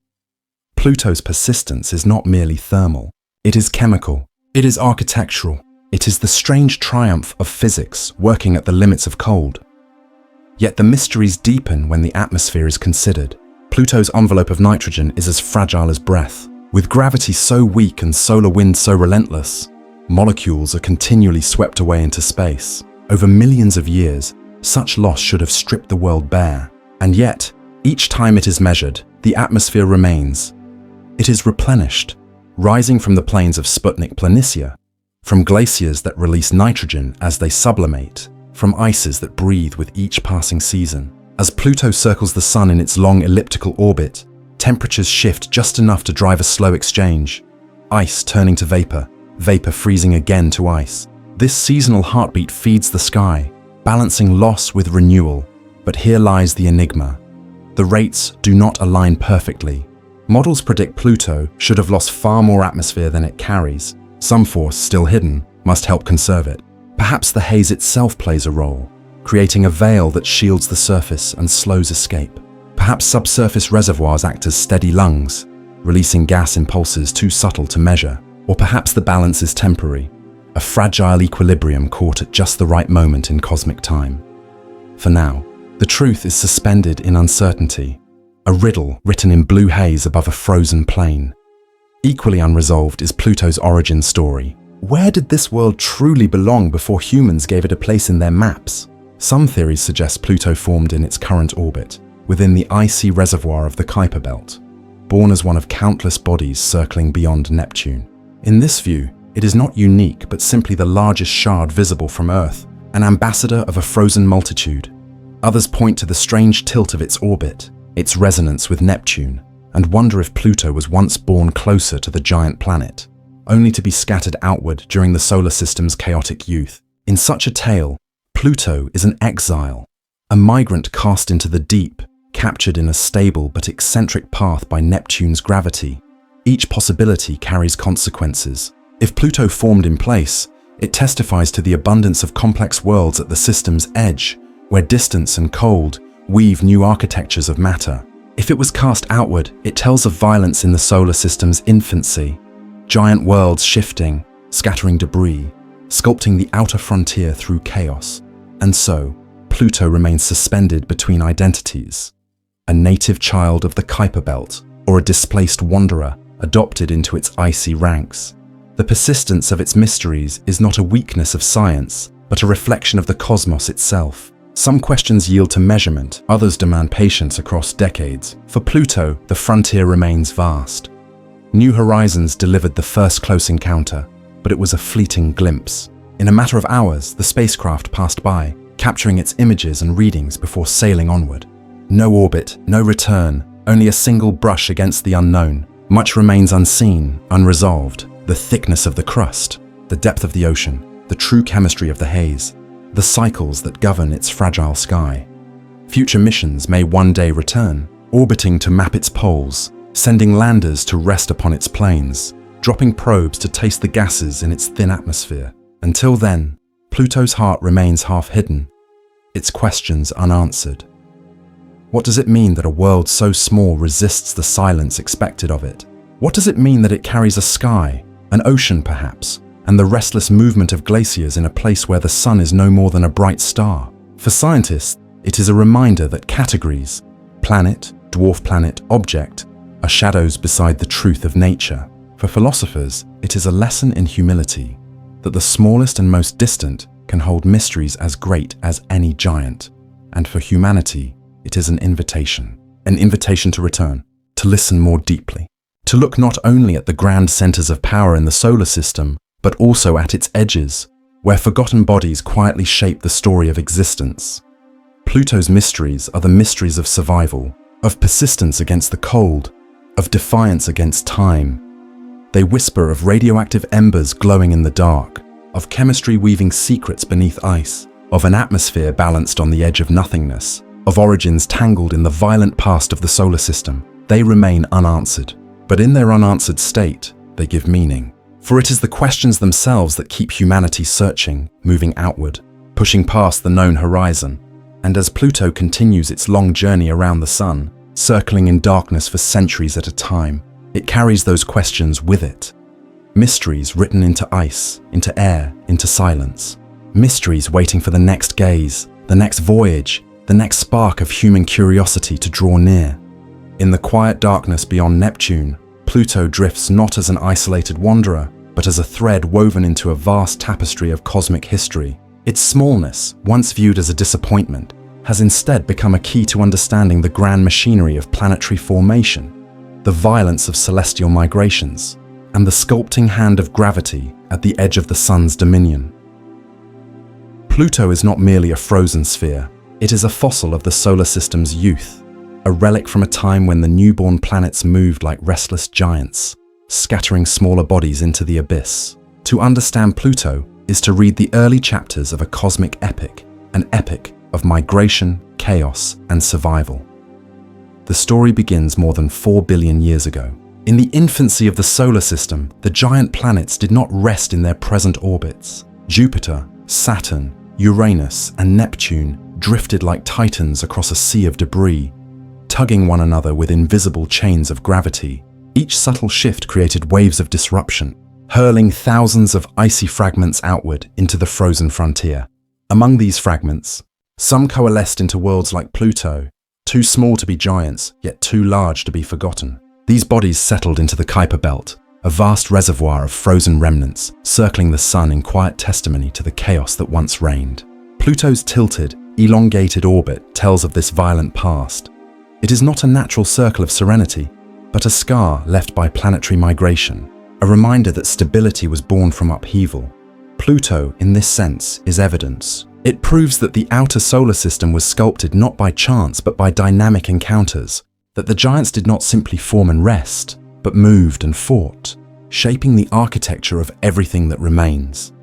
Pluto's persistence is not merely thermal. It is chemical. It is architectural. It is the strange triumph of physics working at the limits of cold. Yet the mysteries deepen when the atmosphere is considered. Pluto's envelope of nitrogen is as fragile as breath. With gravity so weak and solar wind so relentless, molecules are continually swept away into space. Over millions of years, such loss should have stripped the world bare. And yet, each time it is measured, the atmosphere remains. It is replenished, rising from the plains of Sputnik Planitia, from glaciers that release nitrogen as they sublimate, from ices that breathe with each passing season. As Pluto circles the Sun in its long elliptical orbit, temperatures shift just enough to drive a slow exchange. Ice turning to vapor, vapor freezing again to ice. This seasonal heartbeat feeds the sky, balancing loss with renewal. But here lies the enigma. The rates do not align perfectly. Models predict Pluto should have lost far more atmosphere than it carries. Some force, still hidden, must help conserve it. Perhaps the haze itself plays a role, creating a veil that shields the surface and slows escape. Perhaps subsurface reservoirs act as steady lungs, releasing gas impulses too subtle to measure. Or perhaps the balance is temporary, a fragile equilibrium caught at just the right moment in cosmic time. For now, the truth is suspended in uncertainty, a riddle written in blue haze above a frozen plain. Equally unresolved is Pluto's origin story. Where did this world truly belong before humans gave it a place in their maps? Some theories suggest Pluto formed in its current orbit, within the icy reservoir of the Kuiper Belt, born as one of countless bodies circling beyond Neptune. In this view, it is not unique but simply the largest shard visible from Earth, an ambassador of a frozen multitude. Others point to the strange tilt of its orbit, its resonance with Neptune, and wonder if Pluto was once born closer to the giant planet, only to be scattered outward during the solar system's chaotic youth. In such a tale, Pluto is an exile, a migrant cast into the deep, captured in a stable but eccentric path by Neptune's gravity. Each possibility carries consequences. If Pluto formed in place, it testifies to the abundance of complex worlds at the system's edge, where distance and cold weave new architectures of matter. If it was cast outward, it tells of violence in the solar system's infancy, giant worlds shifting, scattering debris, sculpting the outer frontier through chaos. And so, Pluto remains suspended between identities, a native child of the Kuiper Belt, or a displaced wanderer adopted into its icy ranks. The persistence of its mysteries is not a weakness of science, but a reflection of the cosmos itself. Some questions yield to measurement, others demand patience across decades. For Pluto, the frontier remains vast. New Horizons delivered the first close encounter, but it was a fleeting glimpse. In a matter of hours, the spacecraft passed by, capturing its images and readings before sailing onward. No orbit, no return, only a single brush against the unknown. Much remains unseen, unresolved. The thickness of the crust, the depth of the ocean, the true chemistry of the haze, the cycles that govern its fragile sky. Future missions may one day return, orbiting to map its poles, sending landers to rest upon its plains, dropping probes to taste the gases in its thin atmosphere. Until then, Pluto's heart remains half hidden, its questions unanswered. What does it mean that a world so small resists the silence expected of it? What does it mean that it carries a sky, an ocean perhaps, and the restless movement of glaciers in a place where the sun is no more than a bright star? For scientists, it is a reminder that categories, planet, dwarf planet, object, are shadows beside the truth of nature. For philosophers, it is a lesson in humility, that the smallest and most distant can hold mysteries as great as any giant. And for humanity, it is an invitation to return, to listen more deeply, to look not only at the grand centers of power in the solar system, but also at its edges, where forgotten bodies quietly shape the story of existence. Pluto's mysteries are the mysteries of survival, of persistence against the cold, of defiance against time. They whisper of radioactive embers glowing in the dark, of chemistry weaving secrets beneath ice, of an atmosphere balanced on the edge of nothingness, of origins tangled in the violent past of the solar system. They remain unanswered. But in their unanswered state, they give meaning. For it is the questions themselves that keep humanity searching, moving outward, pushing past the known horizon. And as Pluto continues its long journey around the sun, circling in darkness for centuries at a time, it carries those questions with it. Mysteries written into ice, into air, into silence. Mysteries waiting for the next gaze, the next voyage, the next spark of human curiosity to draw near. In the quiet darkness beyond Neptune, Pluto drifts not as an isolated wanderer, but as a thread woven into a vast tapestry of cosmic history. Its smallness, once viewed as a disappointment, has instead become a key to understanding the grand machinery of planetary formation, the violence of celestial migrations, and the sculpting hand of gravity at the edge of the sun's dominion. Pluto is not merely a frozen sphere, it is a fossil of the solar system's youth, a relic from a time when the newborn planets moved like restless giants, scattering smaller bodies into the abyss. To understand Pluto is to read the early chapters of a cosmic epic, an epic of migration, chaos, and survival. The story begins more than 4 billion years ago. In the infancy of the solar system, the giant planets did not rest in their present orbits. Jupiter, Saturn, Uranus, and Neptune drifted like titans across a sea of debris, tugging one another with invisible chains of gravity. Each subtle shift created waves of disruption, hurling thousands of icy fragments outward into the frozen frontier. Among these fragments, some coalesced into worlds like Pluto, too small to be giants, yet too large to be forgotten. These bodies settled into the Kuiper Belt, a vast reservoir of frozen remnants, circling the sun in quiet testimony to the chaos that once reigned. Pluto's tilted, elongated orbit tells of this violent past. It is not a natural circle of serenity, but a scar left by planetary migration, a reminder that stability was born from upheaval. Pluto, in this sense, is evidence. It proves that the outer solar system was sculpted not by chance but by dynamic encounters, that the giants did not simply form and rest, but moved and fought, shaping the architecture of everything that remains.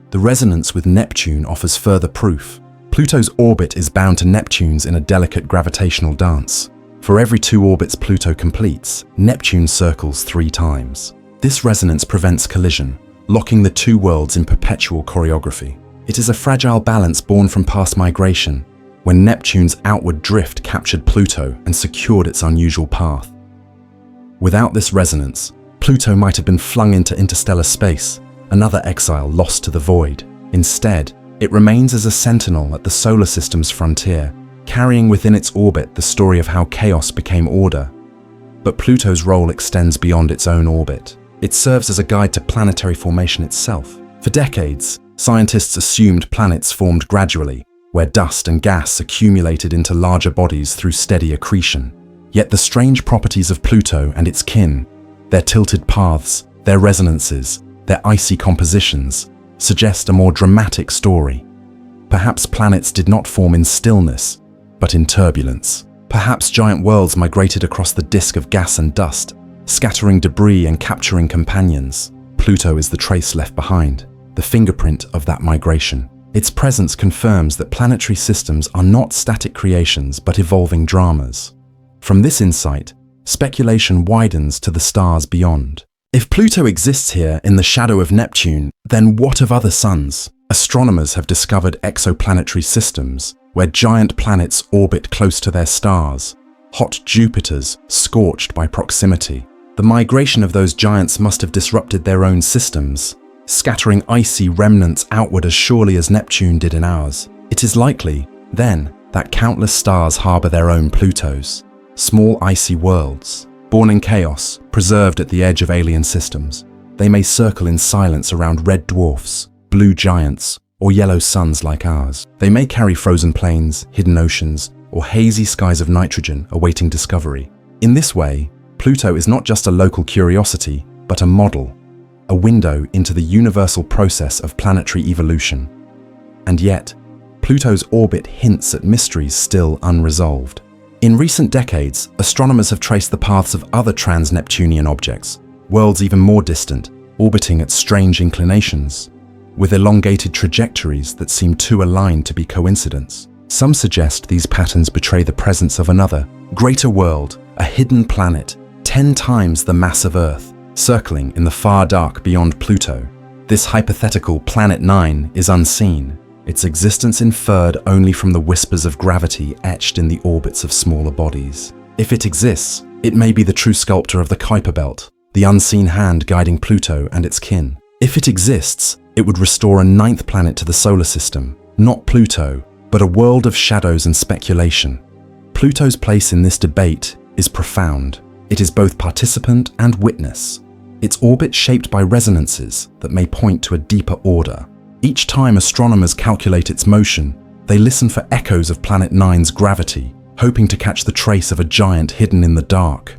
The resonance with Neptune offers further proof. Pluto's orbit is bound to Neptune's in a delicate gravitational dance. For every 2 orbits Pluto completes, Neptune circles 3 times. This resonance prevents collision, locking the 2 worlds in perpetual choreography. It is a fragile balance born from past migration, when Neptune's outward drift captured Pluto and secured its unusual path. Without this resonance, Pluto might have been flung into interstellar space, another exile lost to the void. Instead, it remains as a sentinel at the solar system's frontier, carrying within its orbit the story of how chaos became order. But Pluto's role extends beyond its own orbit. It serves as a guide to planetary formation itself. For decades, scientists assumed planets formed gradually, where dust and gas accumulated into larger bodies through steady accretion. Yet the strange properties of Pluto and its kin, their tilted paths, their resonances, their icy compositions, suggest a more dramatic story. Perhaps planets did not form in stillness, but in turbulence. Perhaps giant worlds migrated across the disk of gas and dust, scattering debris and capturing companions. Pluto is the trace left behind, the fingerprint of that migration. Its presence confirms that planetary systems are not static creations but evolving dramas. From this insight, speculation widens to the stars beyond. If Pluto exists here in the shadow of Neptune, then what of other suns? Astronomers have discovered exoplanetary systems where giant planets orbit close to their stars, hot Jupiters scorched by proximity. The migration of those giants must have disrupted their own systems, scattering icy remnants outward as surely as Neptune did in ours. It is likely, then, that countless stars harbor their own Plutos, small icy worlds, born in chaos, preserved at the edge of alien systems. They may circle in silence around red dwarfs, blue giants, or yellow suns like ours. They may carry frozen plains, hidden oceans, or hazy skies of nitrogen awaiting discovery. In this way, Pluto is not just a local curiosity, but a model, a window into the universal process of planetary evolution. And yet, Pluto's orbit hints at mysteries still unresolved. In recent decades, astronomers have traced the paths of other trans-Neptunian objects, worlds even more distant, orbiting at strange inclinations. with elongated trajectories that seem too aligned to be coincidence. Some suggest these patterns betray the presence of another, greater world, a hidden planet, 10 times the mass of Earth, circling in the far dark beyond Pluto. This hypothetical Planet 9 is unseen, its existence inferred only from the whispers of gravity etched in the orbits of smaller bodies. If it exists, it may be the true sculptor of the Kuiper Belt, the unseen hand guiding Pluto and its kin. If it exists, it would restore a 9th planet to the solar system, not Pluto, but a world of shadows and speculation. Pluto's place in this debate is profound. It is both participant and witness, its orbit shaped by resonances that may point to a deeper order. Each time astronomers calculate its motion, they listen for echoes of Planet 9's gravity, hoping to catch the trace of a giant hidden in the dark.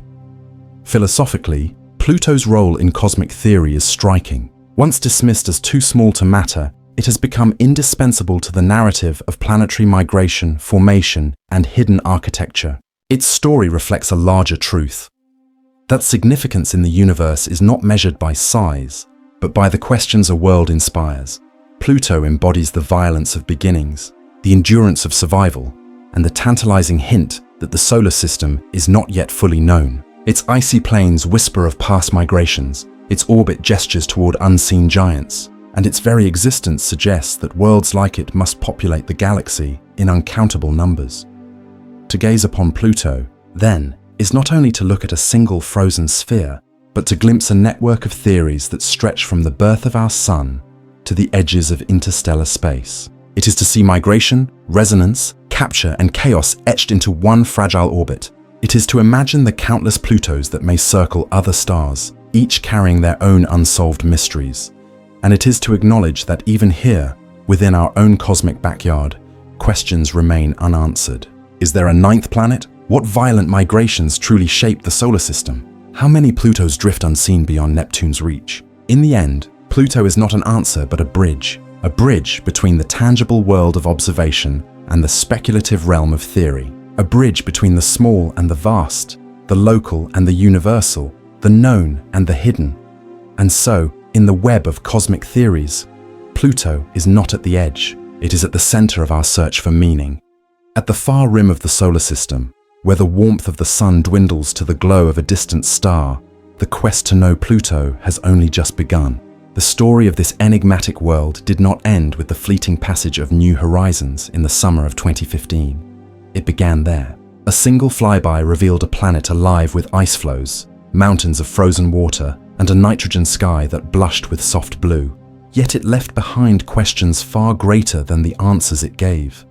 Philosophically, Pluto's role in cosmic theory is striking. Once dismissed as too small to matter, it has become indispensable to the narrative of planetary migration, formation, and hidden architecture. Its story reflects a larger truth: that significance in the universe is not measured by size, but by the questions a world inspires. Pluto embodies the violence of beginnings, the endurance of survival, and the tantalizing hint that the solar system is not yet fully known. Its icy plains whisper of past migrations, its orbit gestures toward unseen giants, and its very existence suggests that worlds like it must populate the galaxy in uncountable numbers. To gaze upon Pluto, then, is not only to look at a single frozen sphere, but to glimpse a network of theories that stretch from the birth of our sun to the edges of interstellar space. It is to see migration, resonance, capture, and chaos etched into one fragile orbit. It is to imagine the countless Plutos that may circle other stars, each carrying their own unsolved mysteries. And it is to acknowledge that even here, within our own cosmic backyard, questions remain unanswered. Is there a 9th planet? What violent migrations truly shape the solar system? How many Plutos drift unseen beyond Neptune's reach? In the end, Pluto is not an answer but a bridge between the tangible world of observation and the speculative realm of theory, a bridge between the small and the vast, the local and the universal, the known and the hidden. And so, in the web of cosmic theories, Pluto is not at the edge, it is at the center of our search for meaning. At the far rim of the solar system, where the warmth of the sun dwindles to the glow of a distant star, the quest to know Pluto has only just begun. The story of this enigmatic world did not end with the fleeting passage of New Horizons in the summer of 2015. It began there. A single flyby revealed a planet alive with ice flows, mountains of frozen water, and a nitrogen sky that blushed with soft blue. Yet it left behind questions far greater than the answers it gave.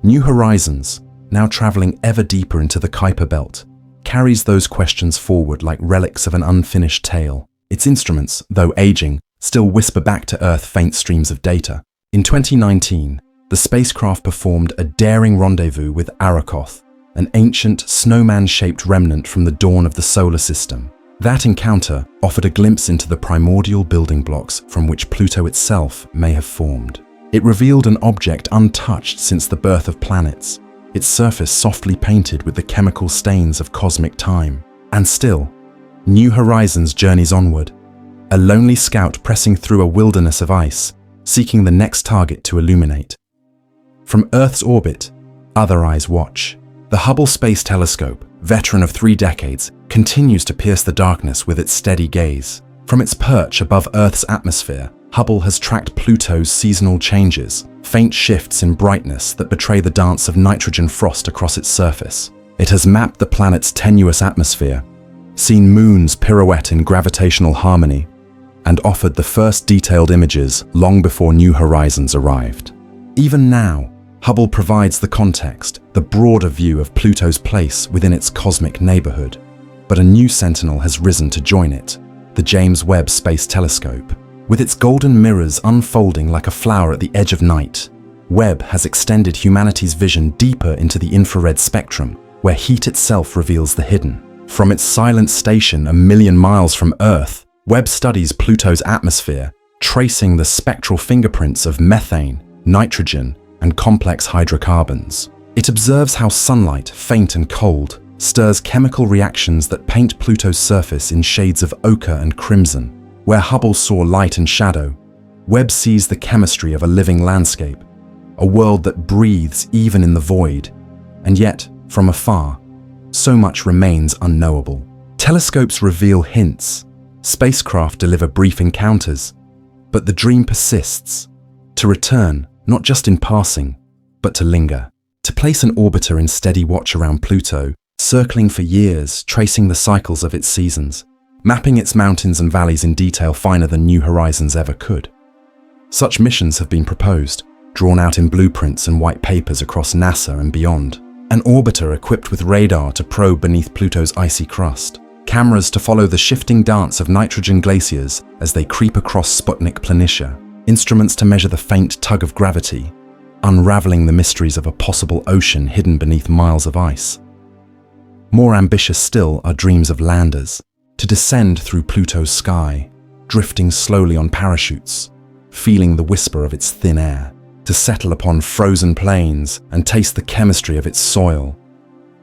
New Horizons, now traveling ever deeper into the Kuiper Belt, carries those questions forward like relics of an unfinished tale. Its instruments, though aging, still whisper back to Earth faint streams of data. In 2019, the spacecraft performed a daring rendezvous with Arakoth, an ancient, snowman-shaped remnant from the dawn of the solar system. That encounter offered a glimpse into the primordial building blocks from which Pluto itself may have formed. It revealed an object untouched since the birth of planets, its surface softly painted with the chemical stains of cosmic time. And still, New Horizons journeys onward, a lonely scout pressing through a wilderness of ice, seeking the next target to illuminate. From Earth's orbit, other eyes watch. The Hubble Space Telescope, veteran of 3 decades, continues to pierce the darkness with its steady gaze. From its perch above Earth's atmosphere, Hubble has tracked Pluto's seasonal changes, faint shifts in brightness that betray the dance of nitrogen frost across its surface. It has mapped the planet's tenuous atmosphere, seen moons pirouette in gravitational harmony, and offered the first detailed images long before New Horizons arrived. Even now, Hubble provides the context, the broader view of Pluto's place within its cosmic neighborhood. But a new sentinel has risen to join it, the James Webb Space Telescope. With its golden mirrors unfolding like a flower at the edge of night, Webb has extended humanity's vision deeper into the infrared spectrum, where heat itself reveals the hidden. From its silent station a million miles from Earth, Webb studies Pluto's atmosphere, tracing the spectral fingerprints of methane, nitrogen, and complex hydrocarbons. It observes how sunlight, faint and cold, stirs chemical reactions that paint Pluto's surface in shades of ochre and crimson. Where Hubble saw light and shadow, Webb sees the chemistry of a living landscape, a world that breathes even in the void, and yet, from afar, so much remains unknowable. Telescopes reveal hints, spacecraft deliver brief encounters, but the dream persists, to return not just in passing, but to linger. To place an orbiter in steady watch around Pluto, circling for years, tracing the cycles of its seasons, mapping its mountains and valleys in detail finer than New Horizons ever could. Such missions have been proposed, drawn out in blueprints and white papers across NASA and beyond. An orbiter equipped with radar to probe beneath Pluto's icy crust, cameras to follow the shifting dance of nitrogen glaciers as they creep across Sputnik Planitia, instruments to measure the faint tug of gravity, unraveling the mysteries of a possible ocean hidden beneath miles of ice. More ambitious still are dreams of landers, to descend through Pluto's sky, drifting slowly on parachutes, feeling the whisper of its thin air, to settle upon frozen plains and taste the chemistry of its soil,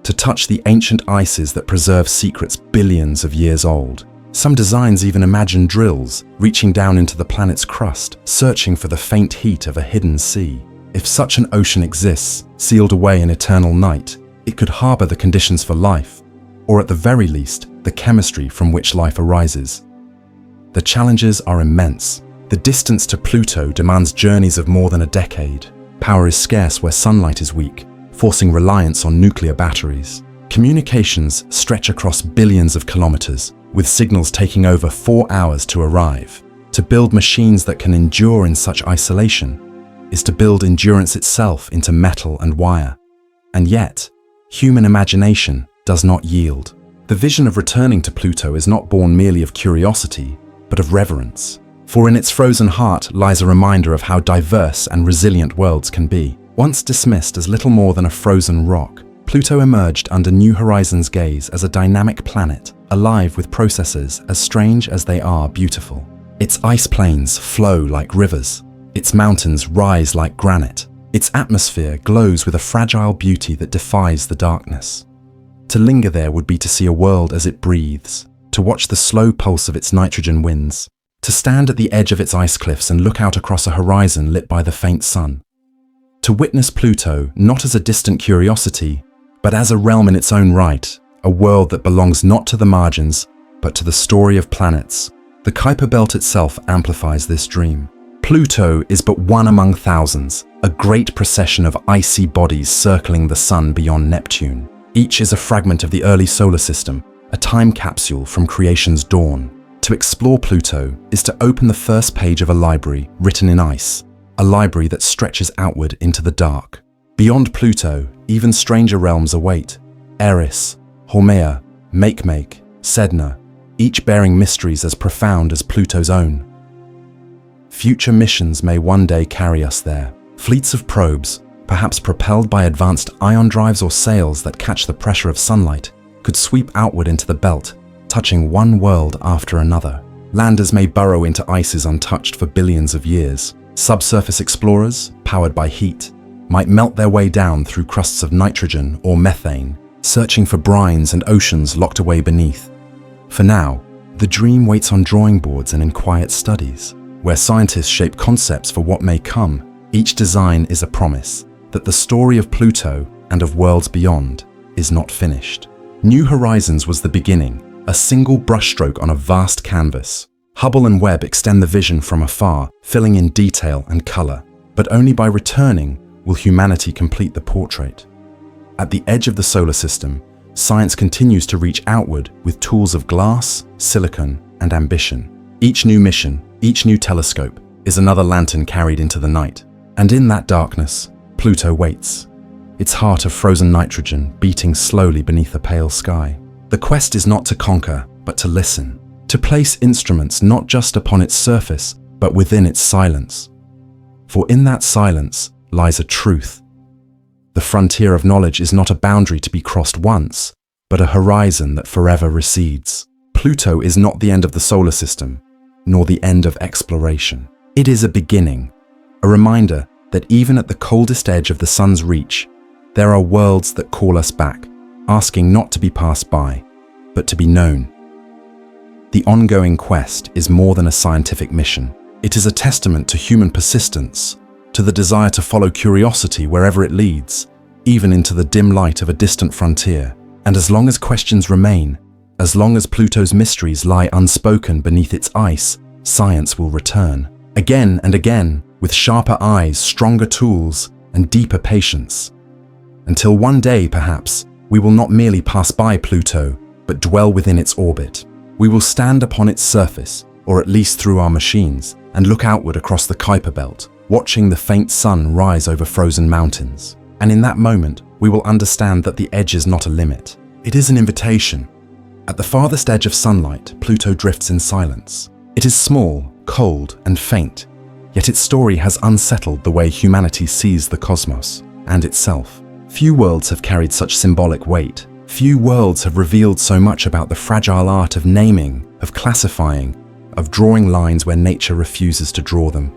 to touch the ancient ices that preserve secrets billions of years old. Some designs even imagine drills reaching down into the planet's crust, searching for the faint heat of a hidden sea. If such an ocean exists, sealed away in eternal night, it could harbor the conditions for life, or at the very least, the chemistry from which life arises. The challenges are immense. The distance to Pluto demands journeys of more than a decade. Power is scarce where sunlight is weak, forcing reliance on nuclear batteries. Communications stretch across billions of kilometers, with signals taking over 4 hours to arrive. To build machines that can endure in such isolation is to build endurance itself into metal and wire. And yet, human imagination does not yield. The vision of returning to Pluto is not born merely of curiosity, but of reverence. For in its frozen heart lies a reminder of how diverse and resilient worlds can be. Once dismissed as little more than a frozen rock, Pluto emerged under New Horizons' gaze as a dynamic planet, alive with processes as strange as they are beautiful. Its ice plains flow like rivers. Its mountains rise like granite. Its atmosphere glows with a fragile beauty that defies the darkness. To linger there would be to see a world as it breathes, to watch the slow pulse of its nitrogen winds, to stand at the edge of its ice cliffs and look out across a horizon lit by the faint sun. To witness Pluto not as a distant curiosity, but as a realm in its own right, a world that belongs not to the margins, but to the story of planets. The Kuiper Belt itself amplifies this dream. Pluto is but one among thousands, a great procession of icy bodies circling the sun beyond Neptune. Each is a fragment of the early solar system, a time capsule from creation's dawn. To explore Pluto is to open the first page of a library written in ice, a library that stretches outward into the dark. Beyond Pluto, even stranger realms await: Eris, Haumea, Makemake, Sedna, each bearing mysteries as profound as Pluto's own. Future missions may one day carry us there. Fleets of probes, perhaps propelled by advanced ion drives or sails that catch the pressure of sunlight, could sweep outward into the belt, touching one world after another. Landers may burrow into ices untouched for billions of years. Subsurface explorers, powered by heat, might melt their way down through crusts of nitrogen or methane, searching for brines and oceans locked away beneath. For now, the dream waits on drawing boards and in quiet studies, where scientists shape concepts for what may come. Each design is a promise that the story of Pluto and of worlds beyond is not finished. New Horizons was the beginning, a single brushstroke on a vast canvas. Hubble and Webb extend the vision from afar, filling in detail and color, but only by returning will humanity complete the portrait. At the edge of the solar system, science continues to reach outward with tools of glass, silicon, and ambition. Each new mission, each new telescope, is another lantern carried into the night. And in that darkness, Pluto waits, its heart of frozen nitrogen beating slowly beneath a pale sky. The quest is not to conquer, but to listen, to place instruments not just upon its surface, but within its silence. For in that silence lies a truth. The frontier of knowledge is not a boundary to be crossed once, but a horizon that forever recedes. Pluto is not the end of the solar system, nor the end of exploration. It is a beginning, a reminder that even at the coldest edge of the sun's reach, there are worlds that call us back, asking not to be passed by, but to be known. The ongoing quest is more than a scientific mission. It is a testament to human persistence, to the desire to follow curiosity wherever it leads, even into the dim light of a distant frontier. And as long as questions remain, as long as Pluto's mysteries lie unspoken beneath its ice, science will return. Again and again, with sharper eyes, stronger tools, and deeper patience. Until one day, perhaps, we will not merely pass by Pluto, but dwell within its orbit. We will stand upon its surface, or at least through our machines, and look outward across the Kuiper Belt, watching the faint sun rise over frozen mountains. And in that moment, we will understand that the edge is not a limit. It is an invitation. At the farthest edge of sunlight, Pluto drifts in silence. It is small, cold, and faint, yet its story has unsettled the way humanity sees the cosmos and itself. Few worlds have carried such symbolic weight. Few worlds have revealed so much about the fragile art of naming, of classifying, of drawing lines where nature refuses to draw them.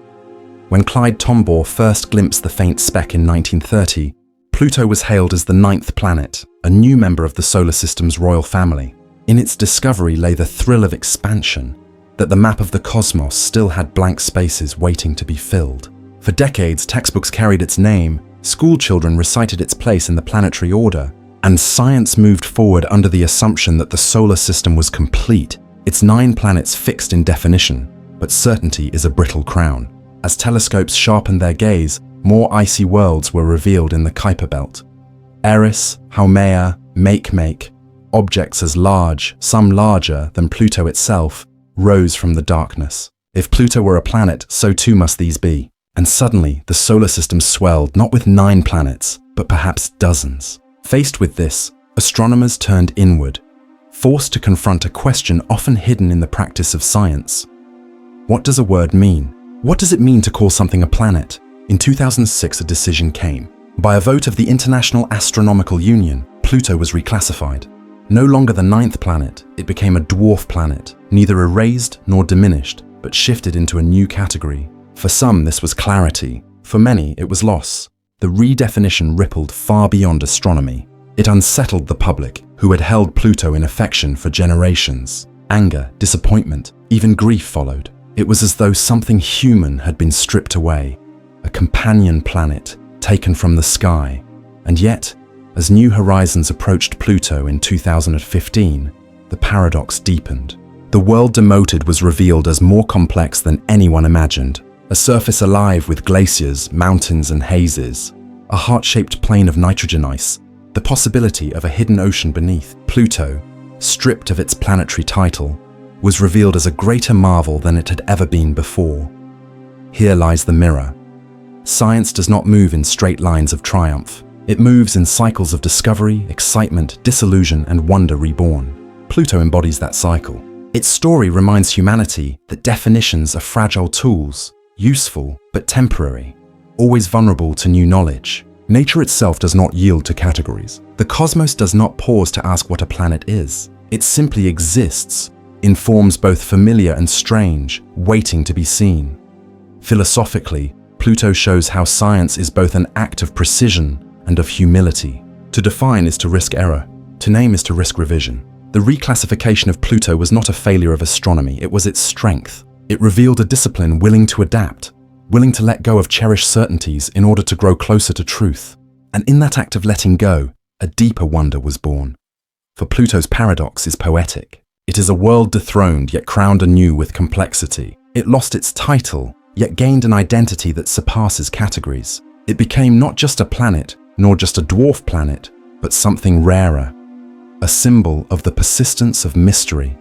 When Clyde Tombaugh first glimpsed the faint speck in 1930, Pluto was hailed as the 9th planet, a new member of the solar system's royal family. In its discovery lay the thrill of expansion, that the map of the cosmos still had blank spaces waiting to be filled. For decades, textbooks carried its name, school children recited its place in the planetary order, and science moved forward under the assumption that the solar system was complete, its 9 planets fixed in definition. But certainty is a brittle crown. As telescopes sharpened their gaze, more icy worlds were revealed in the Kuiper Belt. Eris, Haumea, Makemake, objects as large, some larger than Pluto itself, rose from the darkness. If Pluto were a planet, so too must these be. And suddenly, the solar system swelled not with 9 planets, but perhaps dozens. Faced with this, astronomers turned inward, forced to confront a question often hidden in the practice of science. What does a word mean? What does it mean to call something a planet? In 2006, a decision came. By a vote of the International Astronomical Union, Pluto was reclassified. No longer the 9th planet, it became a dwarf planet, neither erased nor diminished, but shifted into a new category. For some, this was clarity. For many, it was loss. The redefinition rippled far beyond astronomy. It unsettled the public, who had held Pluto in affection for generations. Anger, disappointment, even grief followed. It was as though something human had been stripped away, a companion planet taken from the sky. And yet, as New Horizons approached Pluto in 2015, the paradox deepened. The world demoted was revealed as more complex than anyone imagined. A surface alive with glaciers, mountains, and hazes. A heart-shaped plain of nitrogen ice. The possibility of a hidden ocean beneath. Pluto, stripped of its planetary title, was revealed as a greater marvel than it had ever been before. Here lies the mirror. Science does not move in straight lines of triumph. It moves in cycles of discovery, excitement, disillusion, and wonder reborn. Pluto embodies that cycle. Its story reminds humanity that definitions are fragile tools, useful but temporary, always vulnerable to new knowledge. Nature itself does not yield to categories. The cosmos does not pause to ask what a planet is. It simply exists, in forms both familiar and strange, waiting to be seen. Philosophically, Pluto shows how science is both an act of precision and of humility. To define is to risk error. To name is to risk revision. The reclassification of Pluto was not a failure of astronomy, it was its strength. It revealed a discipline willing to adapt, willing to let go of cherished certainties in order to grow closer to truth. And in that act of letting go, a deeper wonder was born. For Pluto's paradox is poetic. It is a world dethroned yet crowned anew with complexity. It lost its title, yet gained an identity that surpasses categories. It became not just a planet, nor just a dwarf planet, but something rarer, a symbol of the persistence of mystery.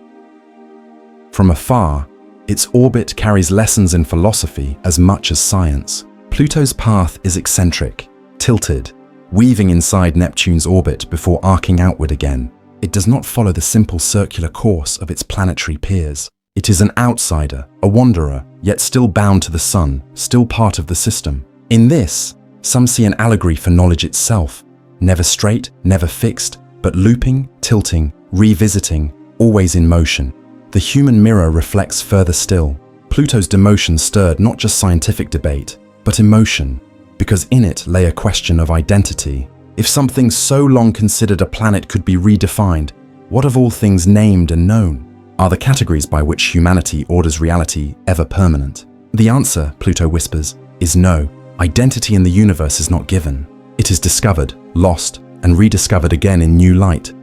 From afar, its orbit carries lessons in philosophy as much as science. Pluto's path is eccentric, tilted, weaving inside Neptune's orbit before arcing outward again. It does not follow the simple circular course of its planetary peers. It is an outsider, a wanderer, yet still bound to the sun, still part of the system. In this, some see an allegory for knowledge itself, never straight, never fixed, but looping, tilting, revisiting, always in motion. The human mirror reflects further still. Pluto's demotion stirred not just scientific debate, but emotion, because in it lay a question of identity. If something so long considered a planet could be redefined, what of all things named and known? Are the categories by which humanity orders reality ever permanent? The answer, Pluto whispers, is no. Identity in the universe is not given. It is discovered, lost, and rediscovered again in new light.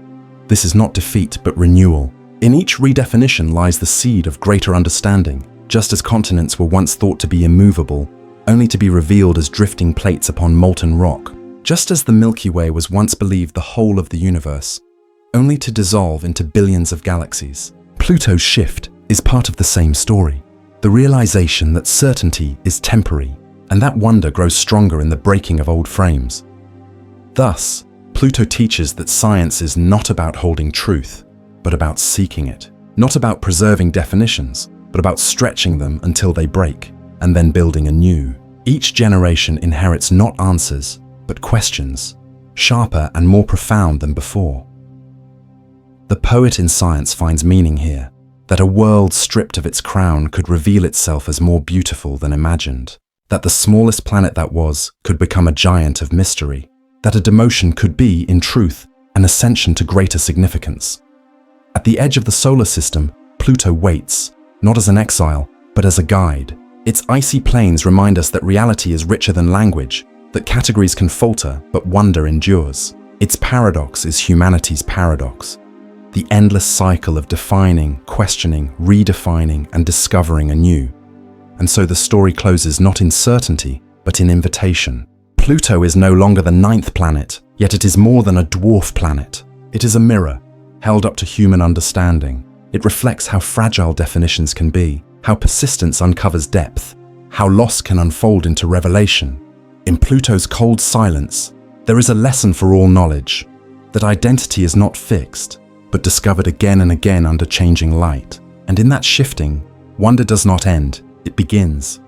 This is not defeat, but renewal. In each redefinition lies the seed of greater understanding, just as continents were once thought to be immovable, only to be revealed as drifting plates upon molten rock. Just as the Milky Way was once believed the whole of the universe, only to dissolve into billions of galaxies. Pluto's shift is part of the same story. The realization that certainty is temporary, and that wonder grows stronger in the breaking of old frames. Thus, Pluto teaches that science is not about holding truth, but about seeking it. Not about preserving definitions, but about stretching them until they break, and then building anew. Each generation inherits not answers, but questions, sharper and more profound than before. The poet in science finds meaning here, that a world stripped of its crown could reveal itself as more beautiful than imagined, that the smallest planet that was could become a giant of mystery, that a demotion could be, in truth, an ascension to greater significance. At the edge of the solar system, Pluto waits, not as an exile, but as a guide. Its icy plains remind us that reality is richer than language, that categories can falter, but wonder endures. Its paradox is humanity's paradox, the endless cycle of defining, questioning, redefining, and discovering anew. And so the story closes not in certainty, but in invitation. Pluto is no longer the 9th planet, yet it is more than a dwarf planet. It is a mirror, held up to human understanding. It reflects how fragile definitions can be, how persistence uncovers depth, how loss can unfold into revelation. In Pluto's cold silence, there is a lesson for all knowledge, that identity is not fixed, but discovered again and again under changing light. And in that shifting, wonder does not end, it begins.